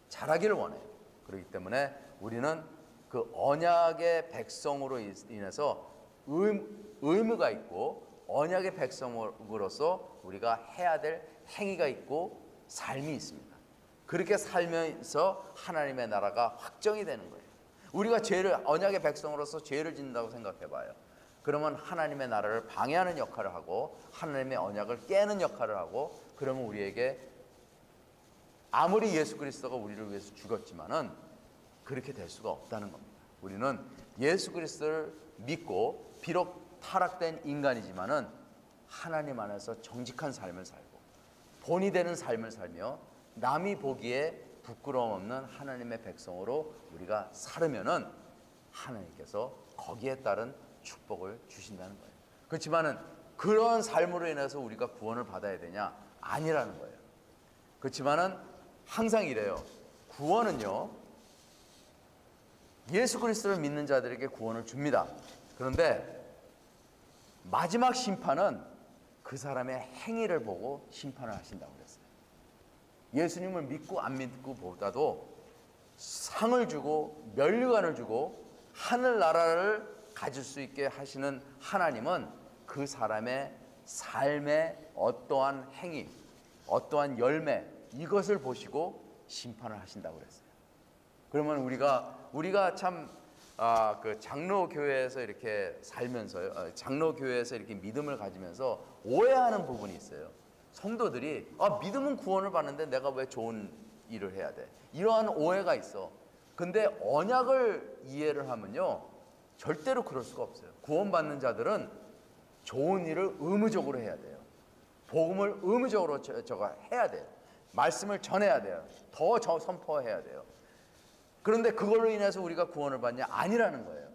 자라기를 원해요. 그렇기 때문에 우리는 그 언약의 백성으로 인해서 의무가 있고 언약의 백성으로서 우리가 해야 될 행위가 있고 삶이 있습니다. 그렇게 살면서 하나님의 나라가 확정이 되는 거예요. 우리가 언약의 백성으로서 죄를 짓는다고 생각해 봐요. 그러면 하나님의 나라를 방해하는 역할을 하고 하나님의 언약을 깨는 역할을 하고 그러면 우리에게 아무리 예수 그리스도가 우리를 위해서 죽었지만은 그렇게 될 수가 없다는 겁니다. 우리는 예수 그리스도를 믿고 비록 타락된 인간이지만은 하나님 안에서 정직한 삶을 살고 본이 되는 삶을 살며 남이 보기에 부끄러움 없는 하나님의 백성으로 우리가 살으면은 하나님께서 거기에 따른 축복을 주신다는 거예요. 그렇지만은 그런 삶으로 인해서 우리가 구원을 받아야 되냐? 아니라는 거예요. 그렇지만은 항상 이래요. 구원은요, 예수 그리스도를 믿는 자들에게 구원을 줍니다. 그런데 마지막 심판은 그 사람의 행위를 보고 심판을 하신다고 그랬어요. 예수님을 믿고 안 믿고 보다도 상을 주고 면류관을 주고 하늘나라를 가질 수 있게 하시는 하나님은 그 사람의 삶의 어떠한 행위, 어떠한 열매 이것을 보시고 심판을 하신다고 그랬어요. 그러면 우리가 참 그 장로교회에서 이렇게 살면서요, 장로교회에서 이렇게 믿음을 가지면서 오해하는 부분이 있어요. 성도들이 믿음은 구원을 받는데 내가 왜 좋은 일을 해야 돼? 이러한 오해가 있어. 근데 언약을 이해를 하면요, 절대로 그럴 수가 없어요. 구원받는 자들은 좋은 일을 의무적으로 해야 돼요. 복음을 의무적으로 해야 돼요. 말씀을 전해야 돼요. 더 선포해야 돼요. 그런데 그걸로 인해서 우리가 구원을 받냐? 아니라는 거예요.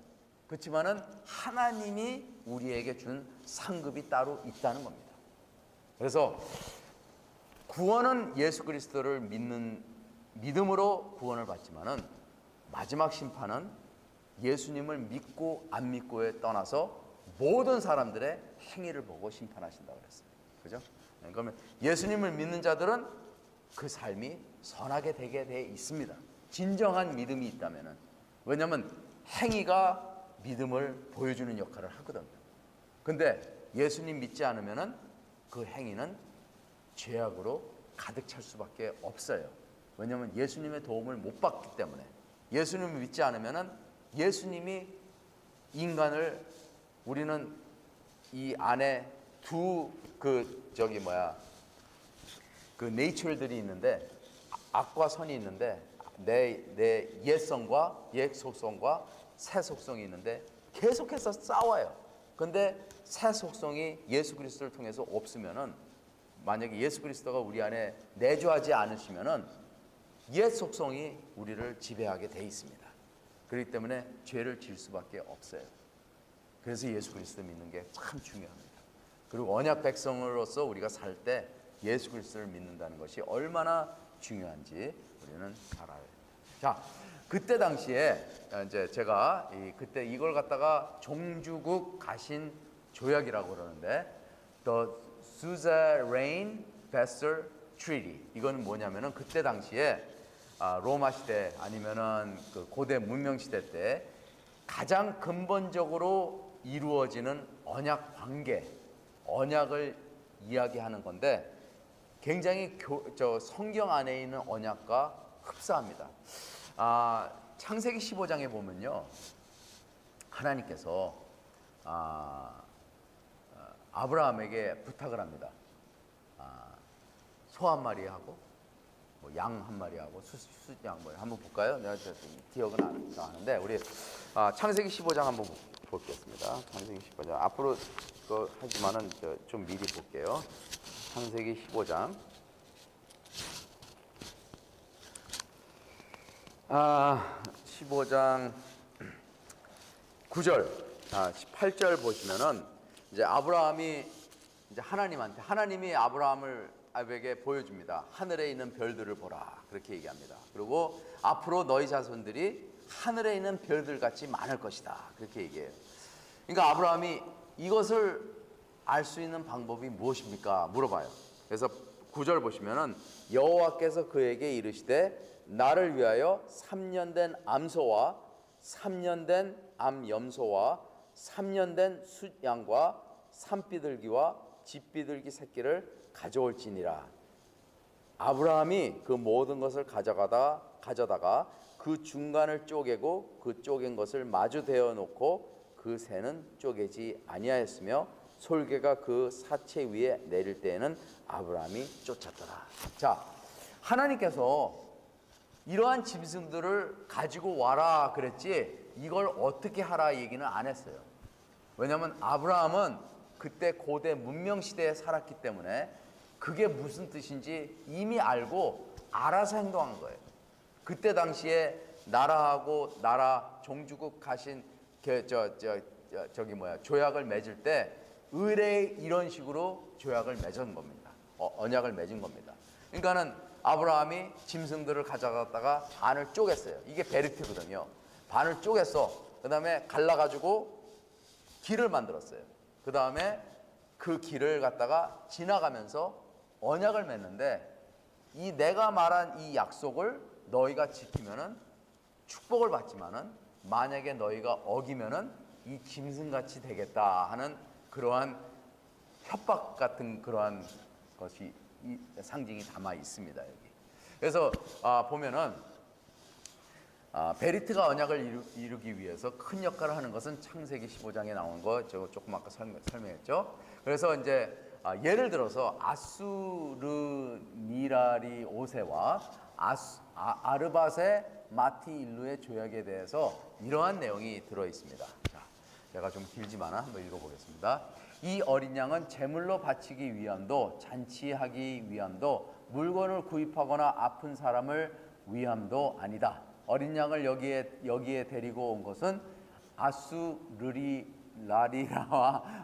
그렇지만은 하나님이 우리에게 준 상급이 따로 있다는 겁니다. 그래서 구원은 예수 그리스도를 믿음으로 구원을 받지만은 마지막 심판은 예수님을 믿고 안 믿고에 떠나서 모든 사람들의 행위를 보고 심판하신다고 그랬어요. 그죠? 그러면 예수님을 믿는 자들은 그 삶이 선하게 되게 돼 있습니다. 진정한 믿음이 있다면은. 왜냐하면 행위가 믿음을 보여주는 역할을 하거든요. 근데 예수님 믿지 않으면은 그 행위는 죄악으로 가득 찰 수밖에 없어요. 왜냐하면 예수님의 도움을 못 받기 때문에. 예수님을 믿지 않으면은 예수님이 인간을, 우리는 이 안에 그 네이처들이 있는데, 악과 선이 있는데, 내 옛성과 옛 속성과 새 속성이 있는데 계속해서 싸워요. 근데 새 속성이 예수 그리스도를 통해서 없으면은, 만약에 예수 그리스도가 우리 안에 내주하지 않으시면은 옛 속성이 우리를 지배하게 돼 있습니다. 그렇기 때문에 죄를 지을 수밖에 없어요. 그래서 예수 그리스도 믿는 게 참 중요합니다. 그리고 언약 백성으로서 우리가 살 때 예수 그리스도를 믿는다는 것이 얼마나 중요한지 우리는 알아야 됩니다. 자, 그때 당시에 이제 제가 그때 이걸 갖다가 종주국 가신 조약이라고 그러는데 The Suzerain Vassal Treaty, 이거는 뭐냐면은 그때 당시에 로마 시대 아니면은 그 고대 문명 시대 때 가장 근본적으로 이루어지는 언약 관계, 언약을 이야기하는 건데 굉장히 성경 안에 있는 언약과 흡사합니다. 창세기 15장에 보면요, 하나님께서 아브라함에게 부탁을 합니다. 소 한 마리 하고 양 한 마리 하고 수양 뭐 한번 볼까요? 내가 기억은 안 나는데 우리 창세기 15장 한번 보겠습니다. 창세기 15장 앞으로 하지만은 좀 미리 볼게요. 창세기 15장 15장 9절 18절 보시면은 이제 아브라함이 이제 하나님이 아브라함에게 보여줍니다. 하늘에 있는 별들을 보라, 그렇게 얘기합니다. 그리고 앞으로 너희 자손들이 하늘에 있는 별들 같이 많을 것이다, 그렇게 얘기해요. 그러니까 아브라함이 이것을 알 수 있는 방법이 무엇입니까? 물어봐요. 그래서 9절 보시면은 여호와께서 그에게 이르시되 나를 위하여 3년 된 암소와 3년 된 암염소와 3년 된 숫양과 산비둘기와 집비둘기 새끼를 가져올지니라. 아브라함이 그 모든 것을 가져다가 그 중간을 쪼개고 그 쪼갠 것을 마주 대어 놓고 그 새는 쪼개지 아니하였으며 솔개가 그 사체 위에 내릴 때에는 아브라함이 쫓았더라. 자, 하나님께서 이러한 짐승들을 가지고 와라 그랬지 이걸 어떻게 하라 얘기는 안 했어요. 왜냐하면 아브라함은 그때 고대 문명 시대에 살았기 때문에 그게 무슨 뜻인지 이미 알고 알아서 행동한 거예요. 그때 당시에 나라하고 나라 종주국 가신 조약을 맺을 때 의뢰 이런 식으로 조약을 맺은 겁니다. 언약을 맺은 겁니다. 그러니까는 아브라함이 짐승들을 가져갔다가 반을 쪼갰어요. 이게 베리트거든요. 반을 쪼갰어. 그 다음에 갈라가지고 길을 만들었어요. 그 다음에 그 길을 갖다가 지나가면서 언약을 맺는데 이 내가 말한 이 약속을 너희가 지키면은 축복을 받지만은 만약에 너희가 어기면은 이 짐승같이 되겠다 하는 그러한 협박 같은 그러한 것이 이 상징이 담아 있습니다. 여기. 그래서 보면은 베리트가 언약을 이루기 위해서 큰 역할을 하는 것은 창세기 15장에 나온 거 제가 조금 아까 설명했죠. 그래서 이제 예를 들어서 아수르니라리 5세와 아르밧의 마티 일루의 조약에 대해서 이러한 내용이 들어 있습니다. 자, 제가 좀 길지만 한번 읽어보겠습니다. 이 어린 양은 제물로 바치기 위함도 잔치하기 위함도 물건을 구입하거나 아픈 사람을 위함도 아니다. 어린 양을 여기에 데리고 온 것은 아수르리라리라와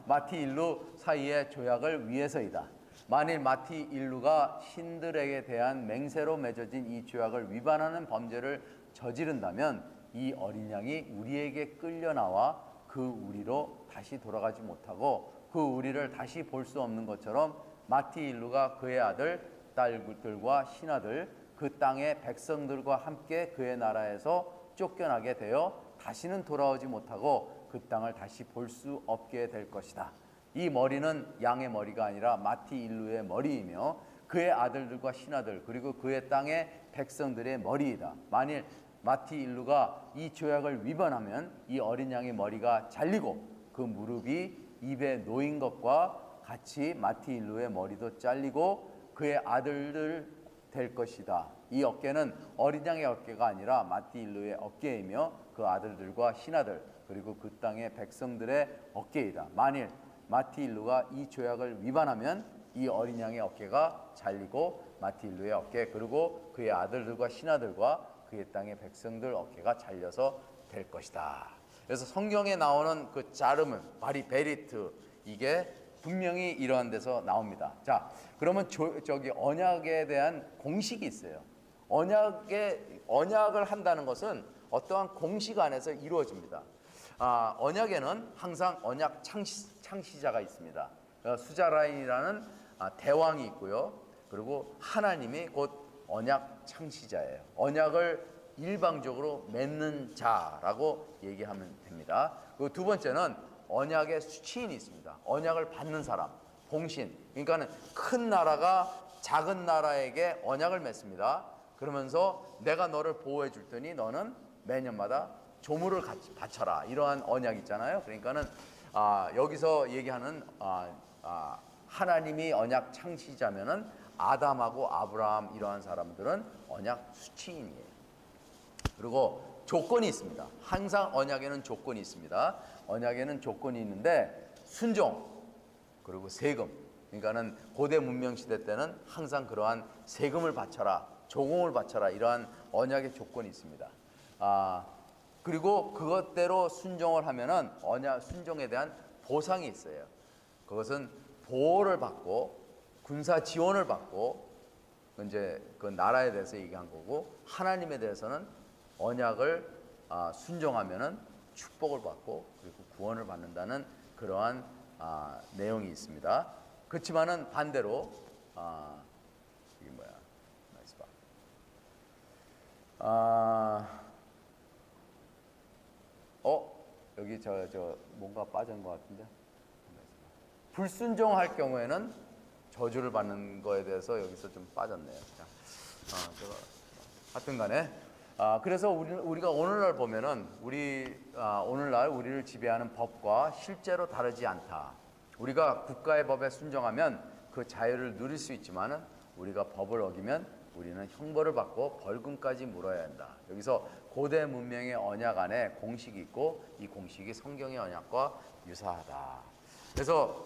마티 일루 사이의 조약을 위해서이다. 만일 마티 일루가 신들에게 대한 맹세로 맺어진 이 조약을 위반하는 범죄를 저지른다면 이 어린 양이 우리에게 끌려나와 그 우리로 다시 돌아가지 못하고 그 우리를 다시 볼 수 없는 것처럼 마티 일루가 그의 아들, 딸들과 신하들, 그 땅의 백성들과 함께 그의 나라에서 쫓겨나게 되어 다시는 돌아오지 못하고 그 땅을 다시 볼 수 없게 될 것이다. 이 머리는 양의 머리가 아니라 마티 일루의 머리이며 그의 아들들과 신하들 그리고 그의 땅의 백성들의 머리이다. 만일 마티 일루가 이 조약을 위반하면 이 어린 양의 머리가 잘리고 그 무릎이 입에 놓인 것과 같이 마티 일루의 머리도 잘리고 그의 아들들 될 것이다. 이 어깨는 어린 양의 어깨가 아니라 마티 일루의 어깨이며 그 아들들과 신하들 그리고 그 땅의 백성들의 어깨이다. 만일 마티 일루가 이 조약을 위반하면 이 어린 양의 어깨가 잘리고 마티 일루의 어깨 그리고 그의 아들들과 신하들과 그의 땅의 백성들 어깨가 잘려서 될 것이다. 그래서 성경에 나오는 그 자름은 베리트 이게 분명히 이러한 데서 나옵니다. 자, 그러면 저기 언약에 대한 공식이 있어요. 언약을 한다는 것은 어떠한 공식 안에서 이루어집니다. 언약에는 항상 언약 창시자가 있습니다. 수자라인이라는 대왕이 있고요. 그리고 하나님이 곧 언약 창시자예요. 언약을 일방적으로 맺는 자라고 얘기하면 됩니다. 그리고 두 번째는 언약의 수치인이 있습니다. 언약을 받는 사람, 봉신. 그러니까는 큰 나라가 작은 나라에게 언약을 맺습니다. 그러면서 내가 너를 보호해 줄 테니 너는 매년마다 조물을 같이 바쳐라. 이러한 언약 있잖아요. 그러니까는 여기서 얘기하는 하나님이 언약 창시자면은 아담하고 아브라함 이러한 사람들은 언약 수치인이에요. 그리고 조건이 있습니다. 항상 언약에는 조건이 있습니다. 언약에는 조건이 있는데 순종 그리고 세금. 그러니까는 고대 문명 시대 때는 항상 그러한 세금을 바쳐라, 조공을 바쳐라 이러한 언약의 조건이 있습니다. 그리고 그것대로 순종을 하면은 순종에 대한 보상이 있어요. 그것은 보호를 받고 군사 지원을 받고 이제 그 나라에 대해서 얘기한 거고 하나님에 대해서는 언약을 순종하면은 축복을 받고 그리고 구원을 받는다는 그러한 내용이 있습니다. 그렇지만은 반대로 이게 뭐야? 나이스 봐. 여기 저 뭔가 빠진 것 같은데. 불순종할 경우에는 저주를 받는 거에 대해서 여기서 좀 빠졌네요. 하여튼간에 그래서 우리가 오늘날 보면은 오늘날 우리를 지배하는 법과 실제로 다르지 않다. 우리가 국가의 법에 순종하면 그 자유를 누릴 수 있지만은 우리가 법을 어기면 우리는 형벌을 받고 벌금까지 물어야 한다. 여기서 고대 문명의 언약 안에 공식이 있고 이 공식이 성경의 언약과 유사하다. 그래서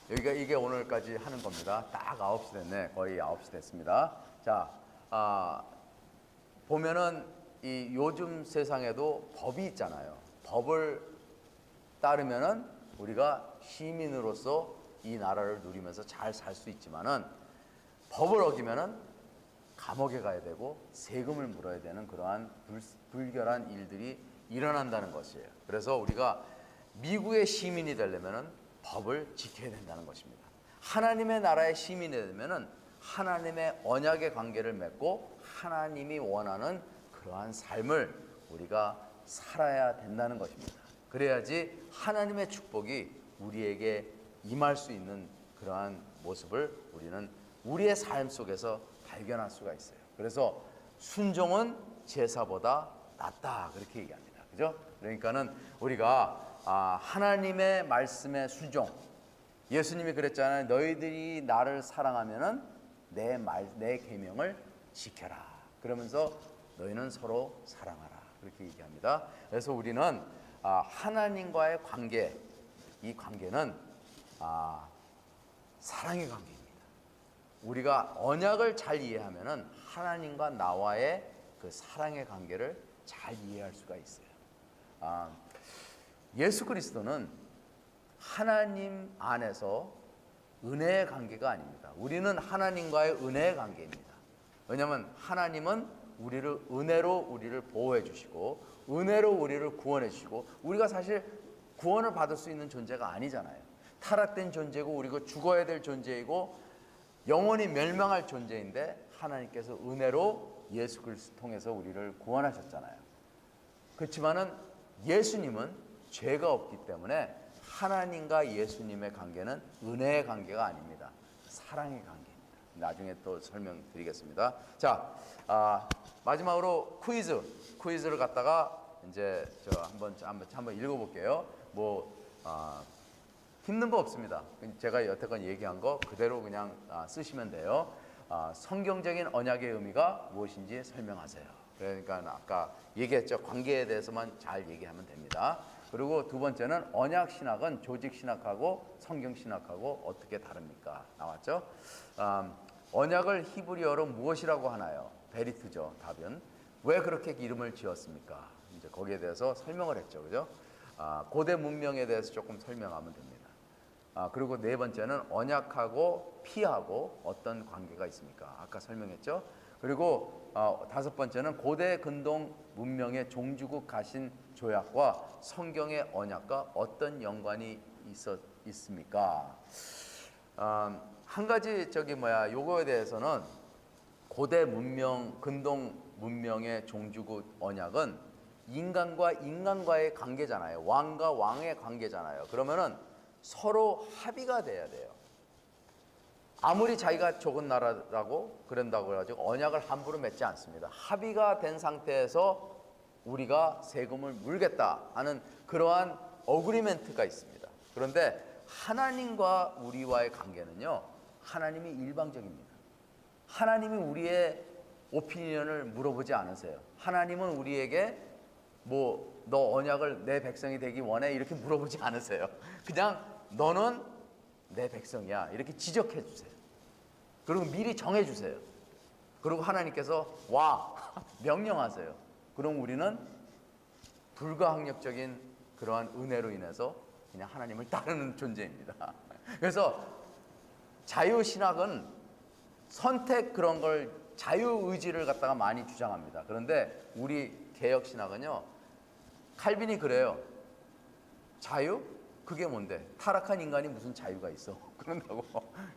이게 오늘까지 하는 겁니다. 딱 9시 됐네. 거의 9시 됐습니다. 자, 보면은 이 요즘 세상에도 법이 있잖아요. 법을 따르면은 우리가 시민으로서 이 나라를 누리면서 잘 살 수 있지만은 법을 어기면은 감옥에 가야 되고 세금을 물어야 되는 그러한 불결한 일들이 일어난다는 것이에요. 그래서 우리가 미국의 시민이 되려면은 법을 지켜야 된다는 것입니다. 하나님의 나라의 시민이 되면은 하나님의 언약의 관계를 맺고 하나님이 원하는 그러한 삶을 우리가 살아야 된다는 것입니다. 그래야지 하나님의 축복이 우리에게 임할 수 있는 그러한 모습을 우리는 우리의 삶 속에서 발견할 수가 있어요. 그래서 순종은 제사보다 낫다 그렇게 얘기합니다. 그죠? 그러니까는 우리가 하나님의 말씀에 순종. 예수님이 그랬잖아요. 너희들이 나를 사랑하면은 내 계명을 지켜라. 그러면서 너희는 서로 사랑하라. 그렇게 얘기합니다. 그래서 우리는 하나님과의 관계, 이 관계는 사랑의 관계입니다. 우리가 언약을 잘 이해하면은 하나님과 나와의 그 사랑의 관계를 잘 이해할 수가 있어요. 예수 그리스도는 하나님 안에서 은혜의 관계가 아닙니다. 우리는 하나님과의 은혜의 관계입니다. 왜냐하면 하나님은 은혜로 우리를 보호해 주시고 은혜로 우리를 구원해 주시고 우리가 사실 구원을 받을 수 있는 존재가 아니잖아요. 타락된 존재고 우리가 죽어야 될 존재이고 영원히 멸망할 존재인데 하나님께서 은혜로 예수 그리스도 통해서 우리를 구원하셨잖아요. 그렇지만은 예수님은 죄가 없기 때문에 하나님과 예수님의 관계는 은혜의 관계가 아닙니다. 사랑의 관계입니다. 나중에 또 설명드리겠습니다. 자, 마지막으로 퀴즈를 갖다가 이제 한번 읽어볼게요. 힘든 거 없습니다. 제가 여태껏 얘기한 거 그대로 그냥 쓰시면 돼요. 성경적인 언약의 의미가 무엇인지 설명하세요. 그러니까 아까 얘기했죠. 관계에 대해서만 잘 얘기하면 됩니다. 그리고 두 번째는 언약 신학은 조직 신학하고 성경 신학하고 어떻게 다릅니까? 나왔죠? 언약을 히브리어로 무엇이라고 하나요? 베리트죠. 답은 왜 그렇게 이름을 지었습니까? 이제 거기에 대해서 설명을 했죠, 그죠? 고대 문명에 대해서 조금 설명하면 됩니다. 그리고 네 번째는 언약하고 피하고 어떤 관계가 있습니까? 아까 설명했죠. 그리고 다섯 번째는 고대 근동 문명의 종주국 가신 조약과 성경의 언약과 어떤 연관이 있습니까? 한 가지 요거에 대해서는 고대 문명, 근동 문명의 종주국 언약은 인간과 인간과의 관계잖아요. 왕과 왕의 관계잖아요. 그러면은 서로 합의가 돼야 돼요. 아무리 자기가 적은 나라라고 그런다고 해가지고 언약을 함부로 맺지 않습니다. 합의가 된 상태에서 우리가 세금을 물겠다 하는 그러한 어그리멘트가 있습니다. 그런데 하나님과 우리와의 관계는요, 하나님이 일방적입니다. 하나님이 우리의 오피니언을 물어보지 않으세요. 하나님은 우리에게 너 언약을 내 백성이 되기 원해? 이렇게 물어보지 않으세요. 그냥 너는 내 백성이야. 이렇게 지적해 주세요. 그리고 미리 정해 주세요. 그리고 하나님께서 와! 명령하세요. 그럼 우리는 불가항력적인 그러한 은혜로 인해서 그냥 하나님을 따르는 존재입니다. 그래서 자유신학은 선택 그런 걸 자유의지를 갖다가 많이 주장합니다. 그런데 우리 개혁신학은요, 칼빈이 그래요. 자유? 그게 뭔데? 타락한 인간이 무슨 자유가 있어? 그런다고.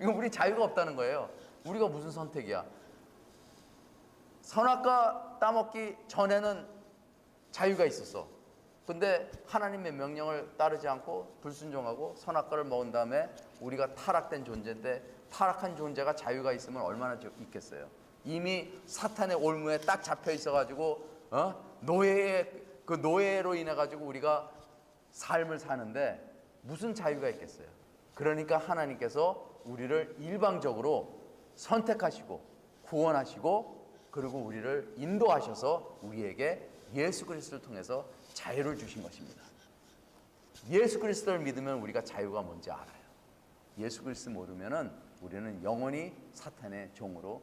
이거 우리 자유가 없다는 거예요. 우리가 무슨 선택이야? 선악과 따먹기 전에는 자유가 있었어. 근데 하나님의 명령을 따르지 않고 불순종하고 선악과를 먹은 다음에 우리가 타락된 존재인데, 타락한 존재가 자유가 있으면 얼마나 있겠어요? 이미 사탄의 올무에 딱 잡혀 있어가지고 노예로 인해 가지고 우리가 삶을 사는데 무슨 자유가 있겠어요? 그러니까 하나님께서 우리를 일방적으로 선택하시고 구원하시고 그리고 우리를 인도하셔서 우리에게 예수 그리스도를 통해서 자유를 주신 것입니다. 예수 그리스도를 믿으면 우리가 자유가 뭔지 알아요. 예수 그리스도 모르면은 우리는 영원히 사탄의 종으로